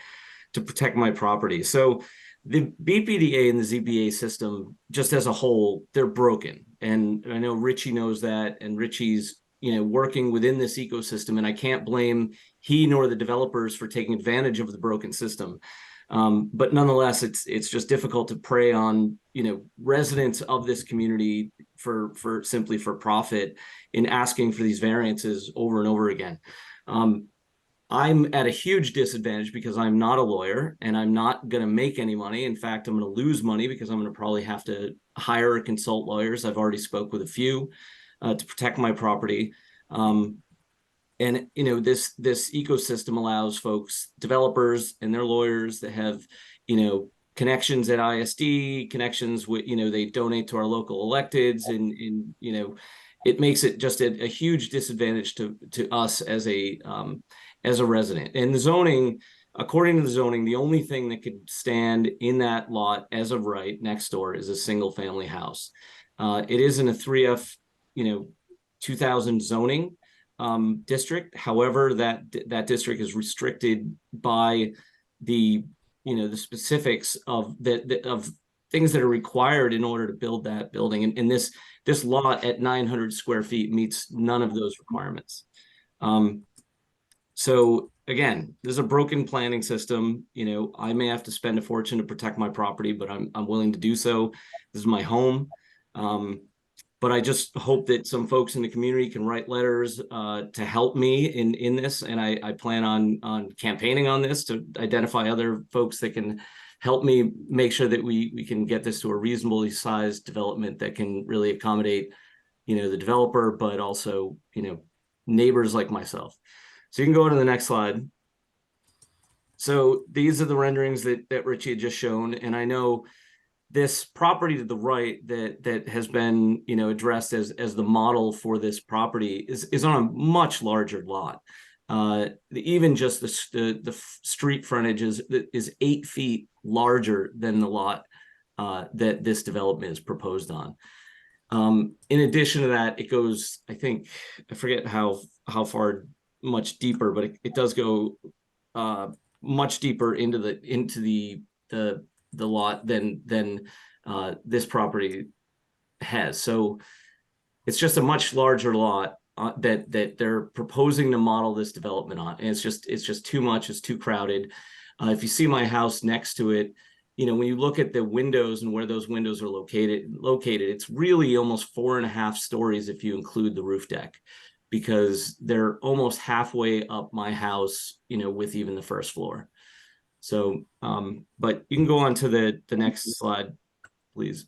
to protect my property. So the BPDA and the ZBA system, just as a whole, they're broken, and I know Richie knows that, and Richie's working within this ecosystem, and I can't blame he nor the developers for taking advantage of the broken system. But nonetheless, it's just difficult to prey on residents of this community for simply for profit in asking for these variances over and over again. I'm at a huge disadvantage because I'm not a lawyer and I'm not going to make any money. In fact, I'm going to lose money because I'm going to probably have to hire or consult lawyers. I've already spoke with a few to protect my property. And this ecosystem allows folks, developers and their lawyers that have, connections at ISD, connections with, they donate to our local electeds, and it makes it just a huge disadvantage to us as a resident. And the zoning, according to the zoning, the only thing that could stand in that lot as of right next door is a single family house. It is in a 3F, 2000 zoning district. However, that district is restricted by the the specifics of of things that are required in order to build that building. And this lot at 900 square feet meets none of those requirements. So again, there's a broken planning system. I may have to spend a fortune to protect my property, but I'm willing to do so. This is my home. But I just hope that some folks in the community can write letters to help me in this. And I plan on campaigning on this to identify other folks that can help me make sure that we can get this to a reasonably sized development that can really accommodate, the developer, but also, neighbors like myself. So you can go to the next slide. So these are the renderings that Richie had just shown. And I know this property to the right that has been addressed as the model for this property is on a much larger lot. Even just the street frontage is 8 feet larger than the lot that this development is proposed on. In addition to that, it goes, I forget how far much deeper, but it does go much deeper into the lot than this property has. So it's just a much larger lot that they're proposing to model this development on, and it's just too much. It's too crowded. If you see my house next to it, when you look at the windows and where those windows are located, it's really almost 4.5 stories if you include the roof deck, because they're almost halfway up my house, with even the first floor. So, but you can go on to the next slide, please.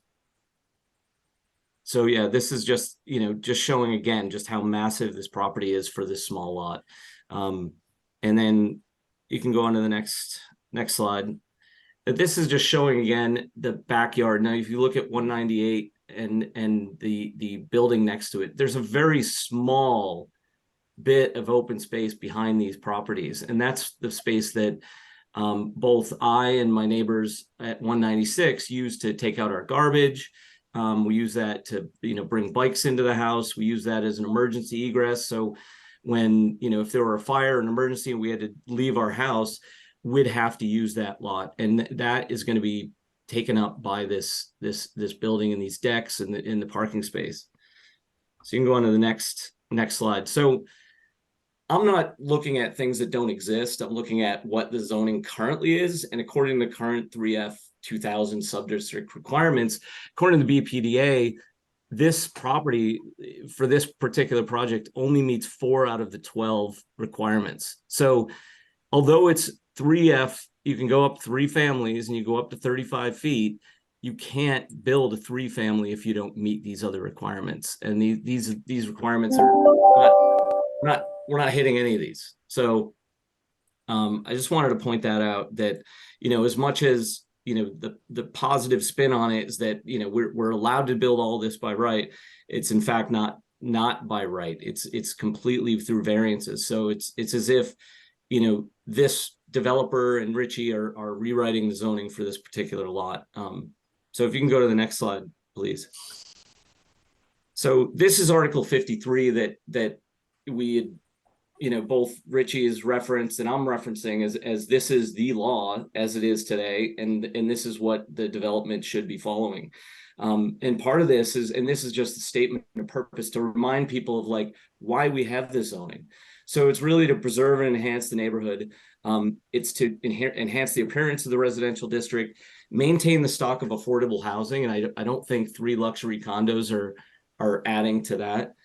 So yeah, this is just, just showing again, just how massive this property is for this small lot. And then you can go on to the next slide. This is just showing again, the backyard. Now, if you look at 198 and the building next to it, there's a very small bit of open space behind these properties. And that's the space that both I and my neighbors at 196 use to take out our garbage, We use that to, bring bikes into the house. We use that as an emergency egress. So when, if there were a fire, an emergency, and we had to leave our house, we'd have to use that lot. And that is going to be taken up by this building and these decks and the parking space. So you can go on to the next slide. So I'm not looking at things that don't exist. I'm looking at what the zoning currently is. And according to the current 3F 2000 subdistrict requirements, according to the BPDA, this property for this particular project only meets 4 out of the 12 requirements. So although it's 3F, you can go up 3 families and you go up to 35 feet, you can't build a 3-family if you don't meet these other requirements. And these requirements are we're not hitting any of these. So I just wanted to point that out, that, as much as, the positive spin on it is that, we're allowed to build all this by right. It's in fact not by right. It's completely through variances. So it's as if, this developer and Richie are rewriting the zoning for this particular lot. So if you can go to the next slide, please. So this is Article 53 that we had, both Richie is referenced and I'm referencing as this is the law as it is today, and this is what the development should be following. And part of this is, and this is just a statement of purpose to remind people of like why we have this zoning. So it's really to preserve and enhance the neighborhood. It's to enhance the appearance of the residential district, maintain the stock of affordable housing, and I don't think 3 luxury condos are adding to that.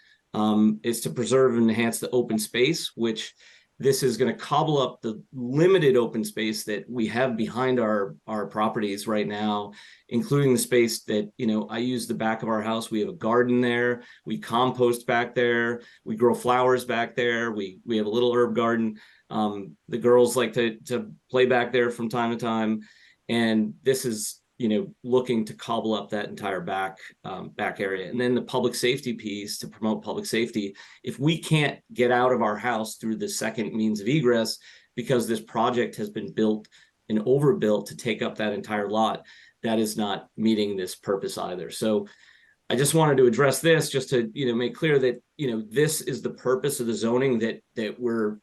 Is to preserve and enhance the open space, which this is going to cobble up the limited open space that we have behind our properties right now, including the space that, I use the back of our house. We have a garden there. We compost back there. We grow flowers back there. We have a little herb garden. The girls like to play back there from time to time. And this is, looking to cobble up that entire back area. And then the public safety piece, to promote public safety. If we can't get out of our house through the second means of egress, because this project has been built and overbuilt to take up that entire lot, that is not meeting this purpose either. So I just wanted to address this just to, make clear that, this is the purpose of the zoning that we're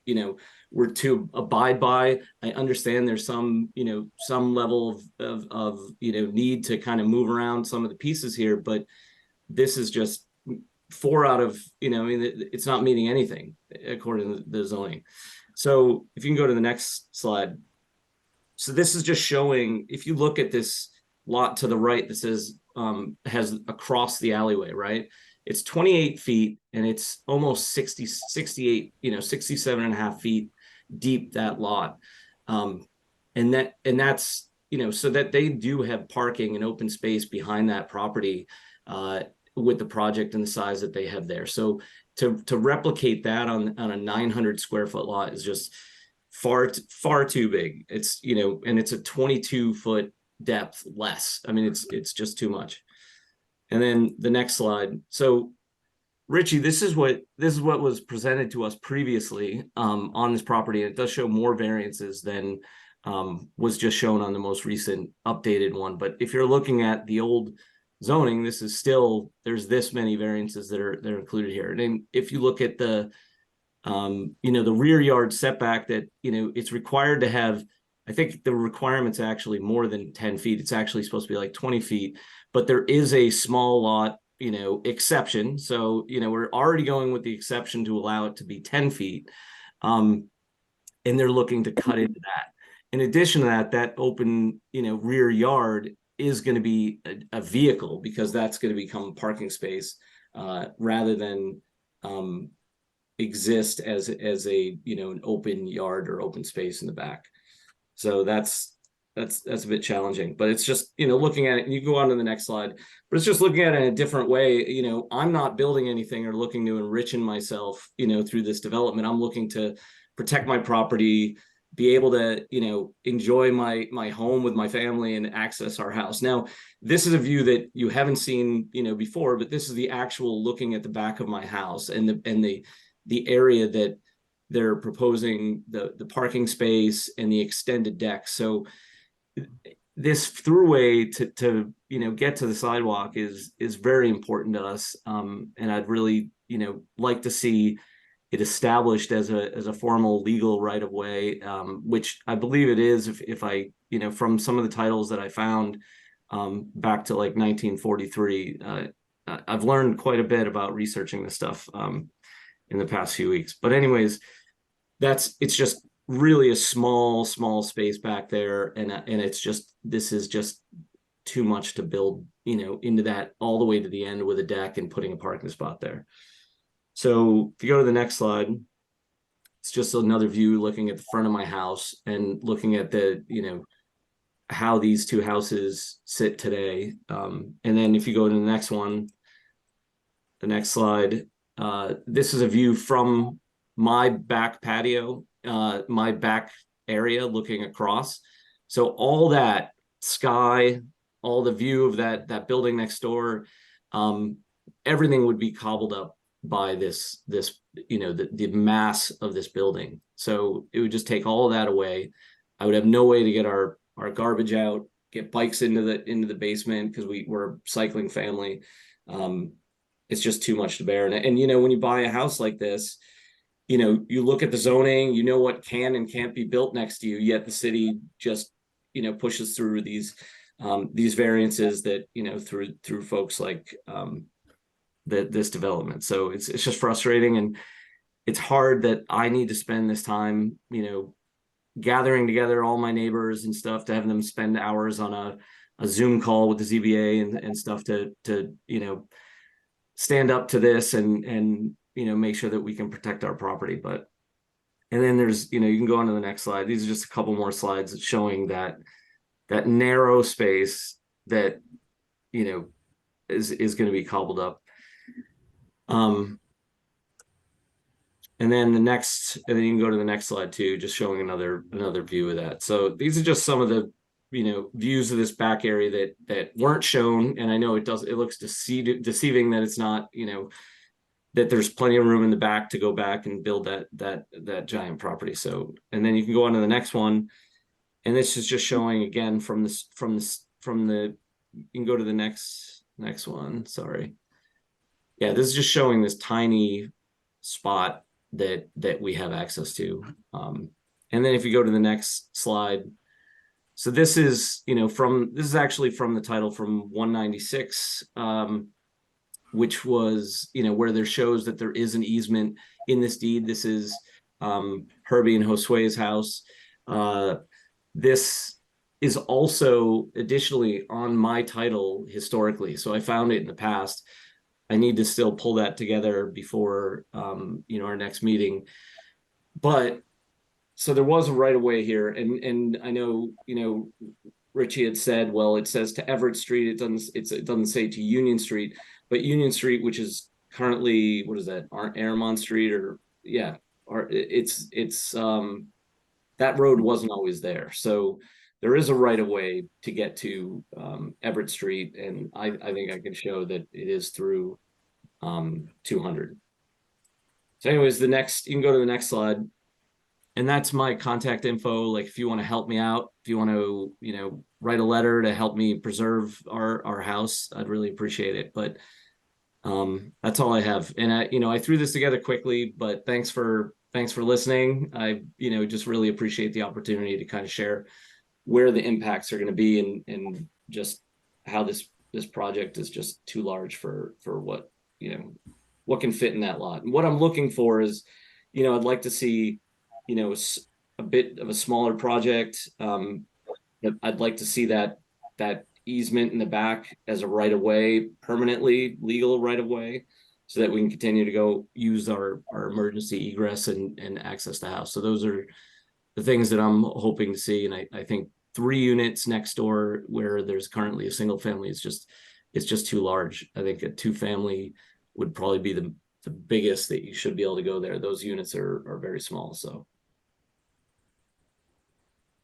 to abide by. I understand there's some, some level of need to kind of move around some of the pieces here, but this is just 4 out of, it's not meeting anything according to the zoning. So if you can go to the next slide. So this is just showing, if you look at this lot to the right that says, has across the alleyway, right? It's 28 feet and it's almost 68, 67 and a half feet deep, that lot. And that's, so that they do have parking and open space behind that property, with the project and the size that they have there. So to replicate that on a 900 square foot lot is just far too big. It's, and it's a 22-foot depth less. I mean, it's just too much. And then the next slide. So Richie, this is what was presented to us previously on this property. It does show more variances than was just shown on the most recent updated one. But if you're looking at the old zoning, this is still, there's this many variances that are included here. And then if you look at the the rear yard setback, that it's required to have, I think the requirement's actually more than 10 feet. It's actually supposed to be like 20 feet, but there is a small lot, exception. So, we're already going with the exception to allow it to be 10 feet. And they're looking to cut into that. In addition to that, that open, rear yard is going to be a vehicle, because that's going to become parking space, rather than exist as a, an open yard or open space in the back. So that's a bit challenging, but it's just, looking at it, and you go on to the next slide, but it's just looking at it in a different way. I'm not building anything or looking to enrich myself, through this development. I'm looking to protect my property, be able to, enjoy my home with my family and access our house. Now, this is a view that you haven't seen, before, but this is the actual looking at the back of my house and the area that they're proposing, the parking space and the extended deck. So this throughway to get to the sidewalk is very important to us, and I'd really like to see it established as a formal legal right of way, which I believe it is. If I from some of the titles that I found back to like 1943, I've learned quite a bit about researching this stuff in the past few weeks. But anyways, it's just really a small space back there, and this is just too much to build into that all the way to the end with a deck and putting a parking spot there. So if you go to the next slide, it's just another view looking at the front of my house and looking at the how these two houses sit today. And then if you go to the next one, the next slide, this is a view from my back patio, my back area looking across. So all that sky, all the view of that building next door, everything would be cobbled up by this the mass of this building. So it would just take all of that away. I would have no way to get our garbage out, get bikes into the basement because we're a cycling family. It's just too much to bear. And when you buy a house like this, you look at the zoning, what can and can't be built next to you, yet the city just pushes through these variances that through folks like this development. So it's just frustrating, and it's hard that I need to spend this time gathering together all my neighbors and stuff to have them spend hours on a Zoom call with the ZBA and stuff to stand up to this and make sure that we can protect our property. And then there's you can go on to the next slide. These are just a couple more slides showing that narrow space that is going to be cobbled up. And then you can go to the next slide too, just showing another view of that. So these are just some of the views of this back area that weren't shown, and I know it looks deceiving that it's not that there's plenty of room in the back to go back and build that giant property. So, and then you can go on to the next one, and this is just showing again from the you can go to the next one. Sorry. Yeah, this is just showing this tiny spot that we have access to. And then if you go to the next slide, so this is actually from the title from 196, which was where there shows that there is an easement in this deed. This is Herbie and Josue's house. This is also additionally on my title historically, so I found it in the past. I need to still pull that together before our next meeting. But so there was a right of way here, and I know Richie had said, well, it says to Everett Street. It doesn't say to Union Street, but Union Street, which is currently, what is that? Airmont Street, it's that road wasn't always there. So there is a right of way to get to Everett Street, and I think I can show that it is through 200. So anyways, you can go to the next slide, and that's my contact info. Like if you want to help me out, if you want to write a letter to help me preserve our house, I'd really appreciate it. But that's all I have, and I threw this together quickly, but thanks for listening. I just really appreciate the opportunity to kind of share where the impacts are going to be, and just how this project is just too large for what what can fit in that lot. And what I'm looking for is I'd like to see a bit of a smaller project. I'd like to see that easement in the back as a right of way, permanently legal right of way, so that we can continue to go use our emergency egress and access the house. So those are the things that I'm hoping to see. And I think 3 units next door where there's currently a single family it's just too large. I think a 2-family would probably be the biggest that you should be able to go there. Those units are very small. So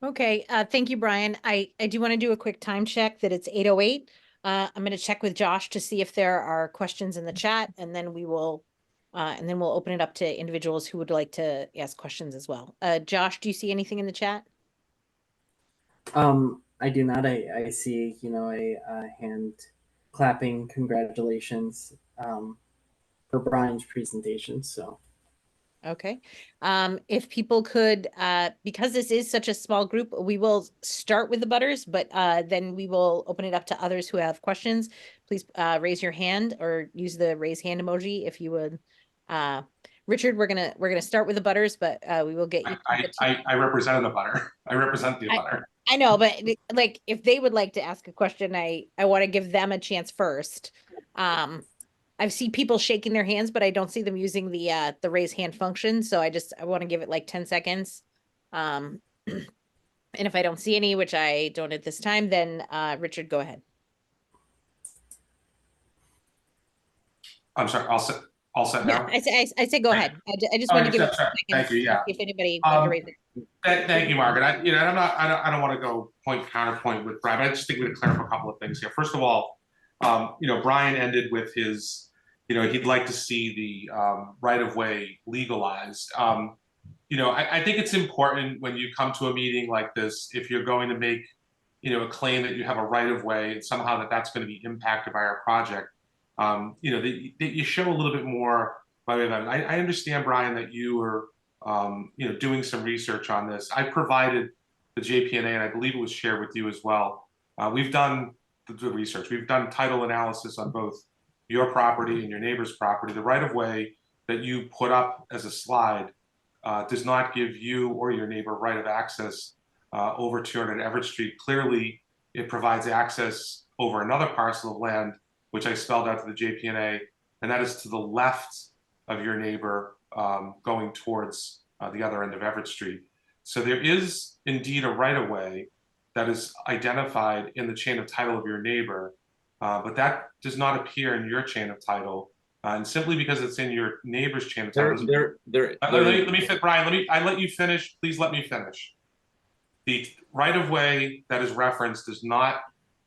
Okay, thank you, Brian. I do want to do a quick time check that it's 8:08. I'm going to check with Josh to see if there are questions in the chat, and then we'll open it up to individuals who would like to ask questions as well. Josh, do you see anything in the chat? I do not. I see, a hand clapping. Congratulations for Brian's presentation. So Okay. If people could, because this is such a small group, we will start with the butters, but then we will open it up to others who have questions. Please raise your hand or use the raise hand emoji if you would. Richard, we're gonna start with the butters, but we will get you. I represented the butter. I represent the butter. I know, but like if they would like to ask a question, I want to give them a chance first. I see people shaking their hands, but I don't see them using the raise hand function. So I want to give it like 10 seconds. And if I don't see any, which I don't at this time, then Richard, go ahead. I'm sorry. I'll set now. I say go ahead. I just want to give it 10 seconds. Thank you. Yeah. If anybody wants to raise it. Thank you, Margaret. I don't want to go counterpoint with Brian, but I just think we need to clear up a couple of things here. First of all, Brian ended with his, he'd like to see the right-of-way legalized. I think it's important when you come to a meeting like this, if you're going to make, a claim that you have a right-of-way and somehow that's going to be impacted by our project, that you show a little bit more by way of that. I understand, Brian, that you were, doing some research on this. I provided the JPNA, and I believe it was shared with you as well. We've done the research. We've done title analysis on both your property and your neighbor's property. The right-of-way that you put up as a slide does not give you or your neighbor right of access over 200 Everett Street. Clearly, it provides access over another parcel of land, which I spelled out to the JPNA, and that is to the left of your neighbor going towards the other end of Everett Street. So there is indeed a right-of-way that is identified in the chain of title of your neighbor, but that does not appear in your chain of title. And simply because it's in your neighbor's chain of title. Let me fit, Brian. I let you finish. Please let me finish. The right-of-way that is referenced does not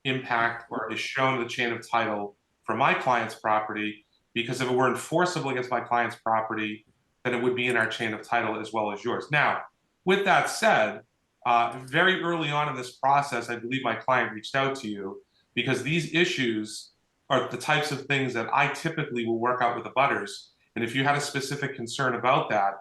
impact or is shown in the chain of title for my client's property, because if it were enforceable against my client's property, then it would be in our chain of title as well as yours. Now, with that said, very early on in this process, I believe my client reached out to you because these issues are the types of things that I typically will work out with the butters. And if you had a specific concern about that,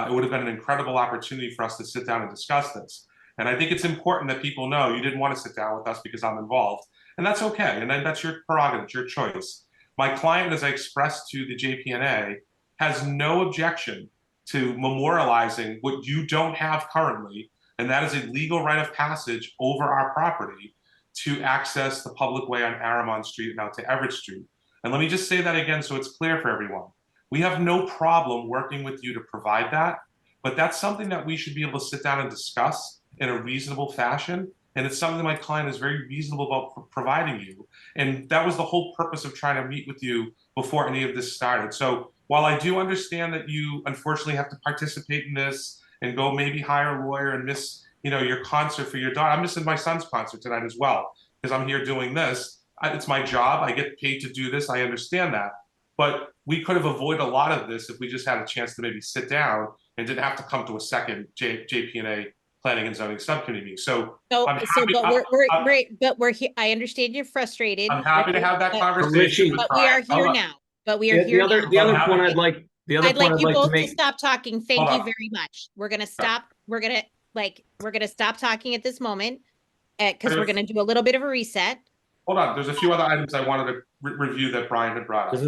it would have been an incredible opportunity for us to sit down and discuss this. And I think it's important that people know you didn't want to sit down with us because I'm involved. And that's okay. And then that's your prerogative, it's your choice. My client, as I expressed to the JPNA, has no objection to memorializing what you don't have currently, and that is a legal right of passage over our property to access the public way on Aramon Street and out to Everett Street. And let me just say that again so it's clear for everyone. We have no problem working with you to provide that, but that's something that we should be able to sit down and discuss in a reasonable fashion. And it's something that my client is very reasonable about providing you. And that was the whole purpose of trying to meet with you before any of this started. So while I do understand that you unfortunately have to participate in this and go maybe hire a lawyer and miss, your concert for your daughter. I'm missing my son's concert tonight as well because I'm here doing this. It's my job. I get paid to do this. I understand that. But we could have avoided a lot of this if we just had a chance to maybe sit down and didn't have to come to a second JPNA Planning and Zoning Subcommittee meeting. We're here. I understand you're frustrated. I'm happy to have that conversation. But we are here now. The other point I'd like you both to make. to stop talking. Thank you very much. We're gonna stop. We're gonna stop talking at this moment because we're gonna do a little bit of a reset. Hold on. There's a few other items I wanted to review that Brian had brought up.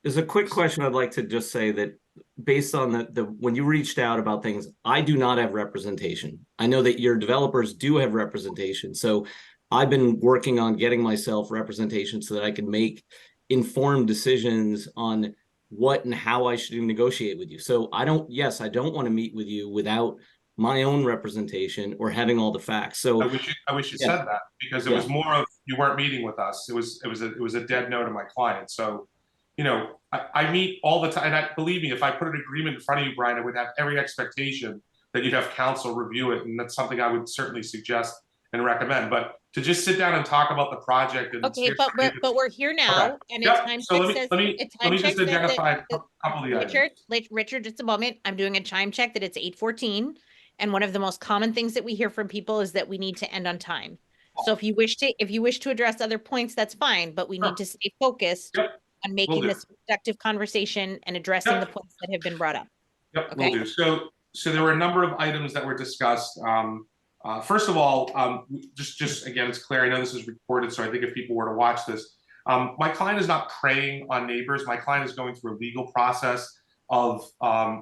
There's a quick question I'd like to just say that based on the when you reached out about things, I do not have representation. I know that your developers do have representation. So I've been working on getting myself representation so that I can make informed decisions on what and how I should negotiate with you. So I don't want to meet with you without my own representation or having all the facts. So I wish you said that because it was more of you weren't meeting with us. It was a dead no to my client. So, I meet all the time. And believe me, if I put an agreement in front of you, Brian, I would have every expectation that you'd have counsel review it. And that's something I would certainly suggest and recommend. But to just sit down and talk about the project. And but we're here now. Okay. And it's time so let me just identify a couple of the items. Richard, just a moment. I'm doing a time check that it's 8:14. And one of the most common things that we hear from people is that we need to end on time. So if you wish to address other points, that's fine, but we need to stay focused Yep. on Will making do. this a productive conversation and addressing the Yep. points that have been brought up. Yep, Okay. will do. So there were a number of items that were discussed. First of all, just again, it's clear. I know this is recorded, so I think if people were to watch this, my client is not preying on neighbors. My client is going through a legal process of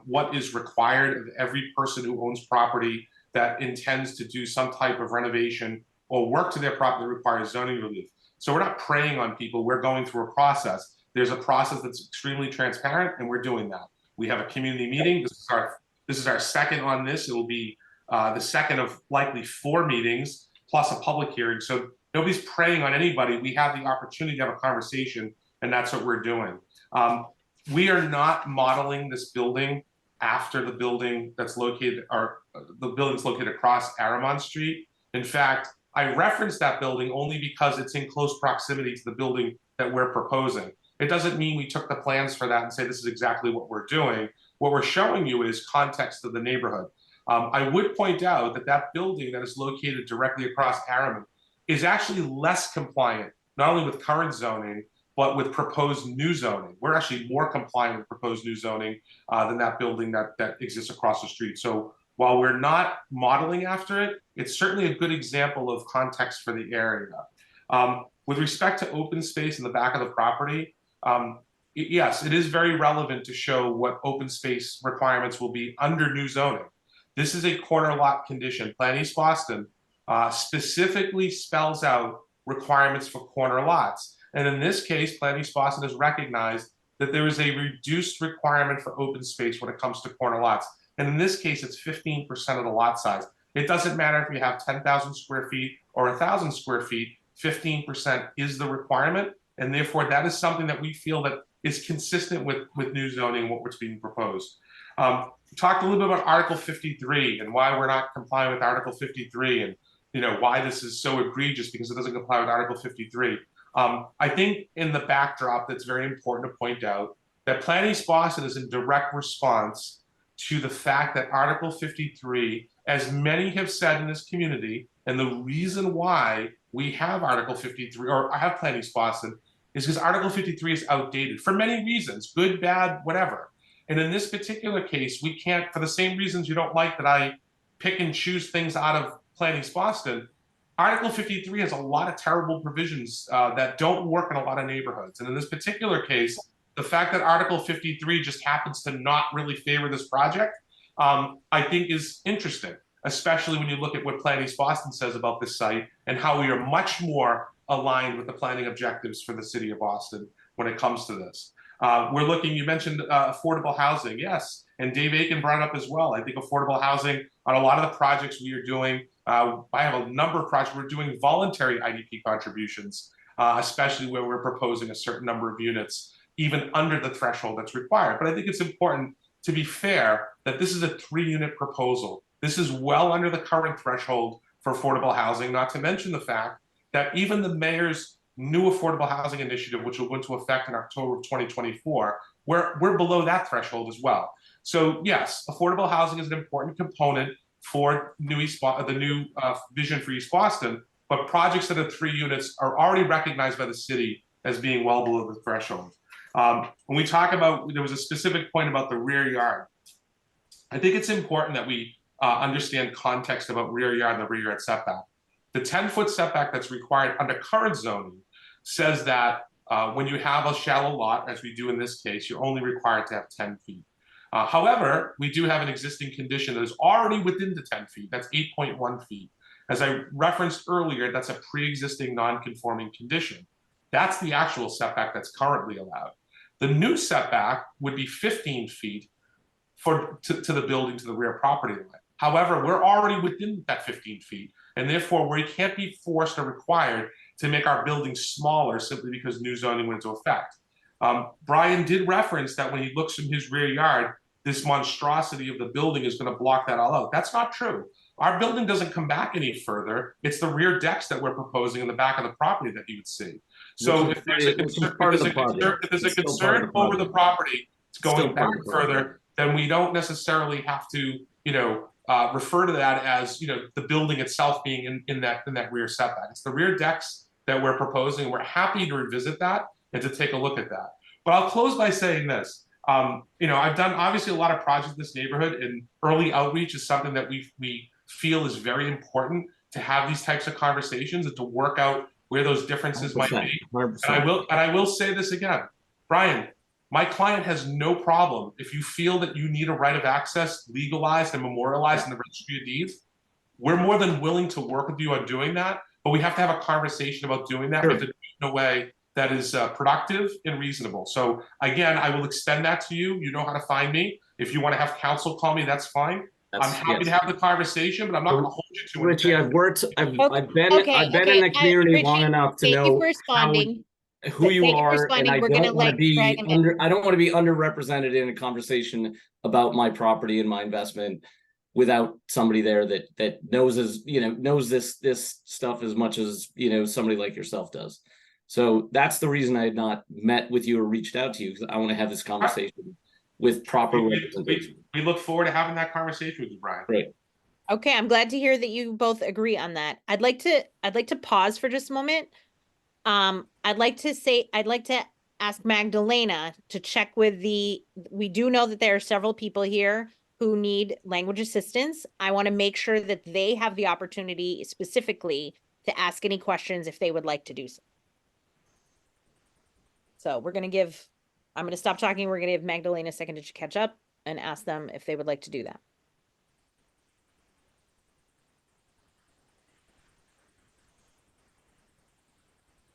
what is required of every person who owns property that intends to do some type of renovation or work to their property that requires zoning relief. So we're not preying on people. We're going through a process. There's a process that's extremely transparent, and we're doing that. We have a community meeting. This is our second on this. It will be the second of likely 4 meetings plus a public hearing. So nobody's preying on anybody. We have the opportunity to have a conversation, and that's what we're doing. We are not modeling this building after the building that's located, or the building that's located across Aramon Street. In fact, I referenced that building only because it's in close proximity to the building that we're proposing. It doesn't mean we took the plans for that and say this is exactly what we're doing. What we're showing you is context of the neighborhood. I would point out that that building that is located directly across Aramon is actually less compliant, not only with current zoning, but with proposed new zoning. We're actually more compliant with proposed new zoning than that building that exists across the street. So while we're not modeling after it, it's certainly a good example of context for the area. With respect to open space in the back of the property, yes, it is very relevant to show what open space requirements will be under new zoning. This is a corner lot condition. Plan East Boston specifically spells out requirements for corner lots. And in this case, Plan East Boston has recognized that there is a reduced requirement for open space when it comes to corner lots. And in this case, it's 15% of the lot size. It doesn't matter if you have 10,000 square feet or 1,000 square feet, 15% is the requirement. And therefore, that is something that we feel that is consistent with new zoning, what was being proposed. We talked a little bit about Article 53 and why we're not complying with Article 53 and why this is so egregious because it doesn't comply with Article 53. I think in the backdrop, that's very important to point out that Plan East Boston is in direct response to the fact that Article 53, as many have said in this community, and the reason why we have Article 53, or I have Plan East Boston, is because Article 53 is outdated for many reasons, good, bad, whatever. And in this particular case, we can't, for the same reasons you don't like that I pick and choose things out of Plan East Boston, Article 53 has a lot of terrible provisions that don't work in a lot of neighborhoods. And in this particular case, the fact that Article 53 just happens to not really favor this project, I think is interesting, especially when you look at what Plan East Boston says about this site and how we are much more aligned with the planning objectives for the city of Boston when it comes to this. We're looking, you mentioned affordable housing, yes, and Dave Aiken brought it up as well. I think affordable housing on a lot of the projects we are doing, I have a number of projects, we're doing voluntary IDP contributions, especially where we're proposing a certain number of units, even under the threshold that's required. But I think it's important to be fair that this is a 3-unit proposal. This is well under the current threshold for affordable housing, not to mention the fact that even the mayor's new affordable housing initiative, which will go into effect in October of 2024, we're below that threshold as well. So yes, affordable housing is an important component for the new vision for East Boston, but projects that are 3 units are already recognized by the city as being well below the threshold. When we talk about, there was a specific point about the rear yard. I think it's important that we understand context about rear yard and the rear yard setback. The 10-foot setback that's required under current zoning says that when you have a shallow lot, as we do in this case, you're only required to have 10 feet. However, we do have an existing condition that is already within the 10 feet. That's 8.1 feet. As I referenced earlier, that's a pre-existing non-conforming condition. That's the actual setback that's currently allowed. The new setback would be 15 feet to the building, to the rear property line. However, we're already within that 15 feet, and therefore we can't be forced or required to make our building smaller simply because new zoning went into effect. Brian did reference that when he looks from his rear yard, this monstrosity of the building is going to block that all out. That's not true. Our building doesn't come back any further. It's the rear decks that we're proposing in the back of the property that you would see. So if there's a concern over the property going back further, then we don't necessarily have to, refer to that as, the building itself being in that rear setback. It's the rear decks that we're proposing. We're happy to revisit that and to take a look at that. But I'll close by saying this. I've done obviously a lot of projects in this neighborhood, and early outreach is something that we feel is very important, to have these types of conversations and to work out where those differences might be. 100%. And I will say this again, Brian, my client has no problem if you feel that you need a right of access legalized and memorialized in the registry of deeds. We're more than willing to work with you on doing that, but we have to have a conversation about doing that. Sure. We have to do it in a way that is productive and reasonable. So again, I will extend that to you. You know how to find me. If you want to have counsel call me, that's fine. I'm happy to have the conversation, but I'm not going to hold you to it. Richie, I've been in the community long Richie, enough to thank you know for responding. who you Thank you for are, and responding. I We're gonna don't want to let be Brian I don't want to be underrepresented in a conversation about my property and my investment without somebody there that knows this stuff as much as somebody like yourself does. So that's the reason I had not met with you or reached out to you, because I want to have this conversation with proper representation. We look forward to having that conversation with you, Brian. Great. Okay, I'm glad to hear that you both agree on that. I'd like to pause for just a moment. I'd like to ask Magdalena to check with we do know that there are several people here who need language assistance. I want to make sure that they have the opportunity specifically to ask any questions if they would like to do so. So I'm going to stop talking. We're going to give Magdalena a second to catch up and ask them if they would like to do that.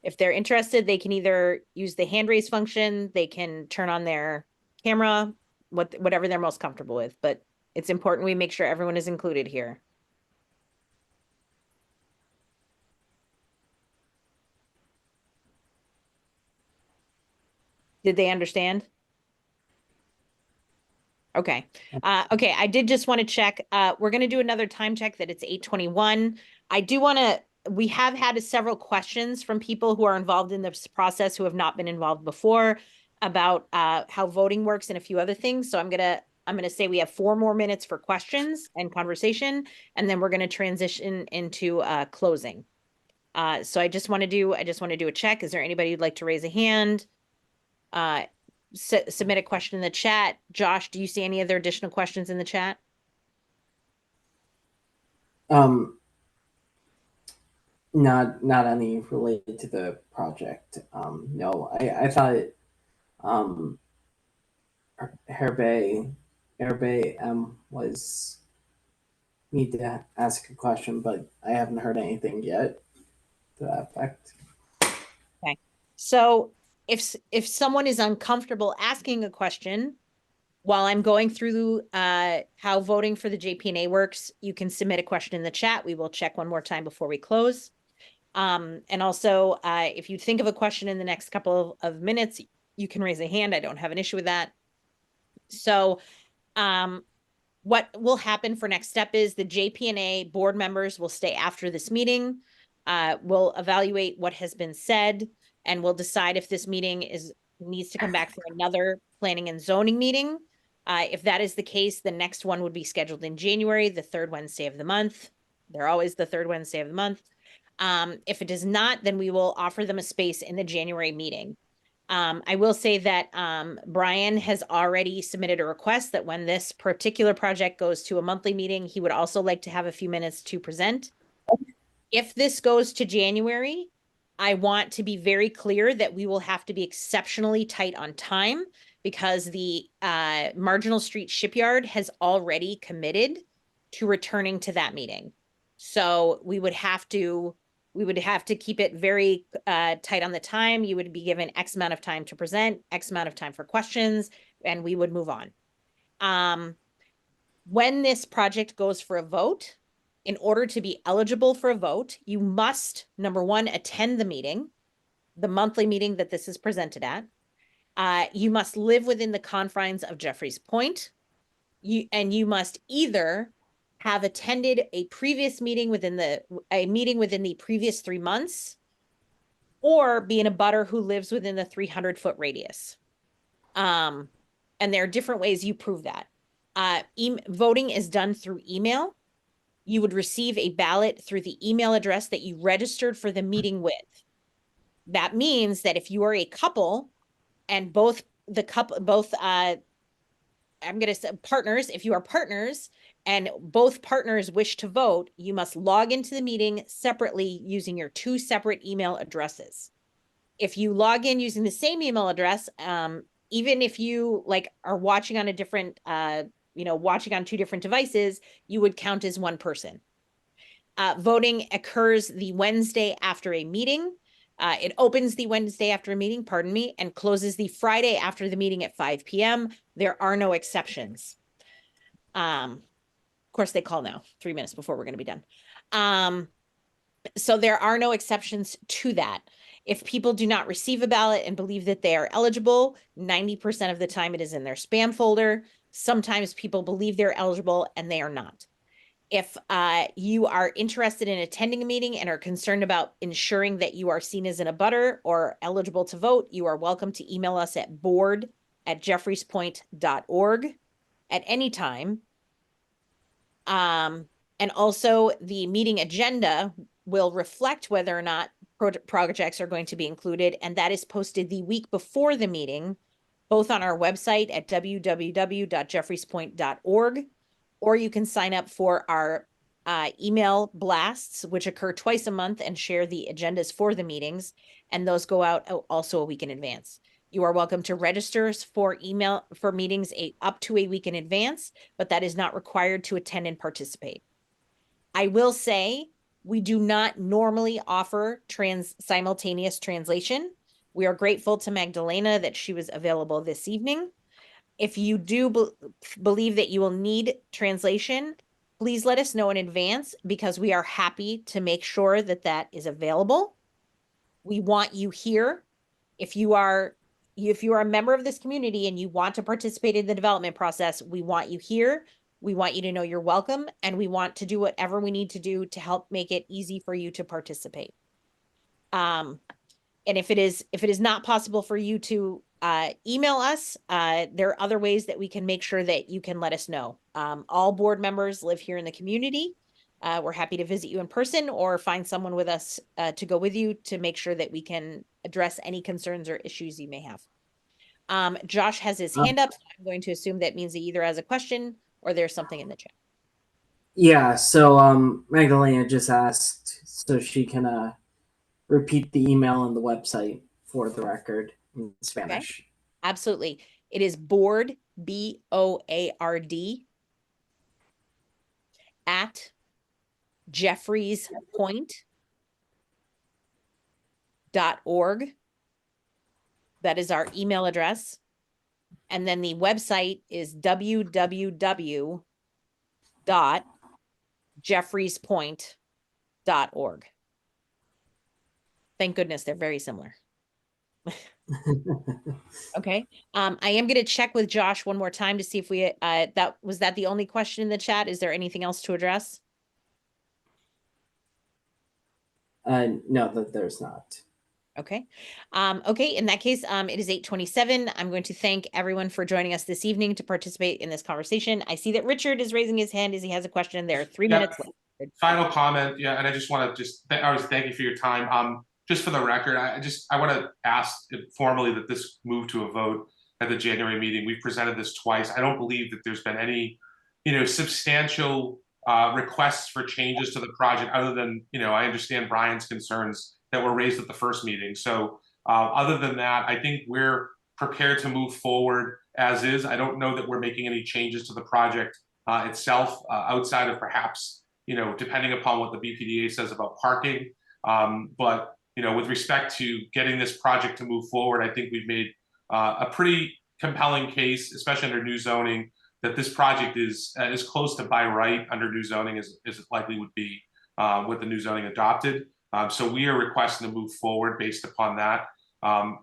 If they're interested, they can either use the hand raise function, they can turn on their camera, whatever they're most comfortable with, but it's important we make sure everyone is included here. Did they understand? Okay. Okay. I did just want to check. We're going to do another time check that it's 8:21. We have had several questions from people who are involved in this process who have not been involved before about how voting works and a few other things. So I'm gonna say we have 4 more minutes for questions and conversation, and then we're going to transition into closing. So I just want to do a check. Is there anybody who'd like to raise a hand? Submit a question in the chat. Josh, do you see any other additional questions in the chat? Not any related to the project. No, I thought Airbay was need to ask a question, but I haven't heard anything yet to that effect. Okay. So if someone is uncomfortable asking a question while I'm going through how voting for the JPNA works, you can submit a question in the chat. We will check one more time before we close. And also, if you think of a question in the next couple of minutes, you can raise a hand. I don't have an issue with that. So what will happen for next step is the JPNA board members will stay after this meeting. We'll evaluate what has been said, and we'll decide if this meeting needs to come back for another planning and zoning meeting. If that is the case, the next one would be scheduled in January, the 3rd Wednesday of the month. They're always the 3rd Wednesday of the month. If it is not, then we will offer them a space in the January meeting. I will say that Brian has already submitted a request that when this particular project goes to a monthly meeting, he would also like to have a few minutes to present. If this goes to January, I want to be very clear that we will have to be exceptionally tight on time, because the Marginal Street Shipyard has already committed to returning to that meeting. So we would have to keep it very tight on the time. You would be given X amount of time to present, X amount of time for questions, and we would move on. When this project goes for a vote, in order to be eligible for a vote, you must, number one, attend the meeting, the monthly meeting that this is presented at. You must live within the confines of Jeffries Point. You must either have attended a previous meeting within the previous 3 months, or be in a butter who lives within the 300-foot radius. And there are different ways you prove that. Voting is done through email. You would receive a ballot through the email address that you registered for the meeting with. That means that if you are a couple and both I'm going to say partners, if you are partners and both partners wish to vote, you must log into the meeting separately using your 2 separate email addresses. If you log in using the same email address, even if you like are watching on a different, watching on 2 different devices, you would count as one person. Voting occurs the Wednesday after a meeting. It opens the Wednesday after a meeting, pardon me, and closes the Friday after the meeting at 5 p.m. There are no exceptions. Of course, they call now 3 minutes before we're going to be done. So there are no exceptions to that. If people do not receive a ballot and believe that they are eligible, 90% of the time it is in their spam folder. Sometimes people believe they're eligible and they are not. If you are interested in attending a meeting and are concerned about ensuring that you are seen as an abutter or eligible to vote, you are welcome to email us at board@jeffreyspoint.org at any time. And also the meeting agenda will reflect whether or not projects are going to be included, and that is posted the week before the meeting, both on our website at www.jeffreyspoint.org, or you can sign up for our email blasts, which occur twice a month and share the agendas for the meetings, and those go out also a week in advance. You are welcome to register for meetings up to a week in advance, but that is not required to attend and participate. I will say we do not normally offer simultaneous translation. We are grateful to Magdalena that she was available this evening. If you do believe that you will need translation, please let us know in advance because we are happy to make sure that that is available. We want you here. If you are a member of this community and you want to participate in the development process, we want you here. We want you to know you're welcome, and we want to do whatever we need to do to help make it easy for you to participate. And if it is not possible for you to email us, there are other ways that we can make sure that you can let us know. All board members live here in the community. We're happy to visit you in person or find someone with us to go with you to make sure that we can address any concerns or issues you may have. Josh has his hand up, so I'm going to assume that means he either has a question or there's something in the chat. Yeah, so Magdalena just asked so she can repeat the email and the website for the record in Spanish. Okay. Absolutely. It is board, BOARD, at jeffreyspoint.org. That is our email address. And then the website is www.jeffreyspoint.org. Thank goodness they're very similar. Okay. I am going to check with Josh one more time to see if we, was that the only question in the chat? Is there anything else to address? No, there's not. Okay. Okay. In that case, it is 8:27. I'm going to thank everyone for joining us this evening to participate in this conversation. I see that Richard is raising his hand as he has a question. There are 3 minutes left. Final comment. Yeah. And I just want to I was thank you for your time. Just for the record, I want to ask formally that this move to a vote at the January meeting. We've presented this twice. I don't believe that there's been any, substantial requests for changes to the project other than, I understand Brian's concerns that were raised at the first meeting. So other than that, I think we're prepared to move forward as is. I don't know that we're making any changes to the project itself outside of perhaps, depending upon what the BPDA says about parking. But, with respect to getting this project to move forward, I think we've made a pretty compelling case, especially under new zoning, that this project is as close to by right under new zoning as it likely would be with the new zoning adopted. So we are requesting to move forward based upon that.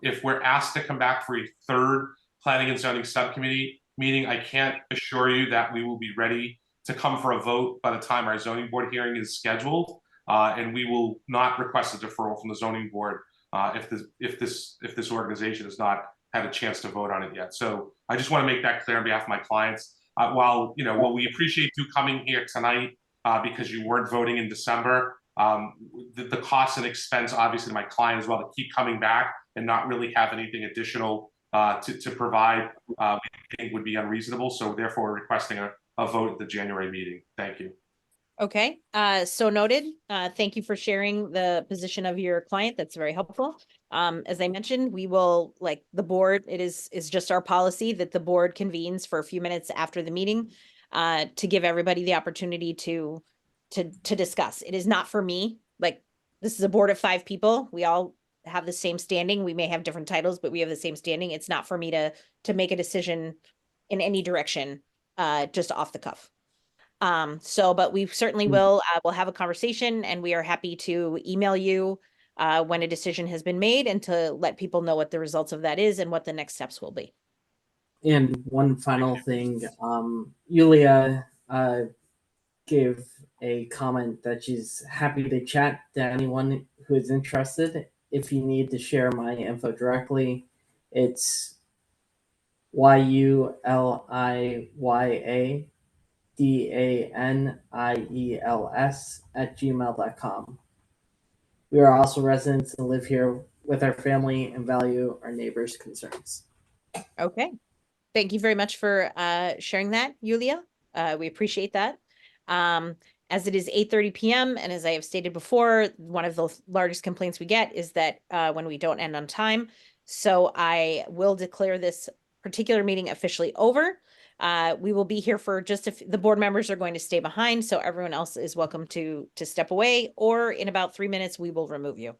If we're asked to come back for a third planning and zoning subcommittee meeting, I can't assure you that we will be ready to come for a vote by the time our zoning board hearing is scheduled. And we will not request a deferral from the zoning board if this organization has not had a chance to vote on it yet. So I just want to make that clear on behalf of my clients. while we appreciate you coming here tonight because you weren't voting in December, the cost and expense, obviously, to my client as well, to keep coming back and not really have anything additional to provide, we think would be unreasonable. So therefore, we're requesting a vote at the January meeting. Thank you. Okay, so noted. Thank you for sharing the position of your client. That's very helpful. As I mentioned, we will, like the board, it is just our policy that the board convenes for a few minutes after the meeting to give everybody the opportunity to discuss. It is not for me. Like, this is a board of 5 people. We all have the same standing. We may have different titles, but we have the same standing. It's not for me to make a decision in any direction just off the cuff. But we certainly will, we'll have a conversation, and we are happy to email you when a decision has been made and to let people know what the results of that is and what the next steps will be. And one final thing, Yulia gave a comment that she's happy to chat to anyone who is interested. If you need to share my info directly, it's yuliaDaniels@gmail.com. We are also residents and live here with our family and value our neighbors' concerns. Okay. Thank you very much for sharing that, Yulia. We appreciate that. As it is 8:30 p.m. and as I have stated before, one of the largest complaints we get is that when we don't end on time. So I will declare this particular meeting officially over. We will be here for just the board members are going to stay behind, so everyone else is welcome to step away, or in about 3 minutes we will remove you.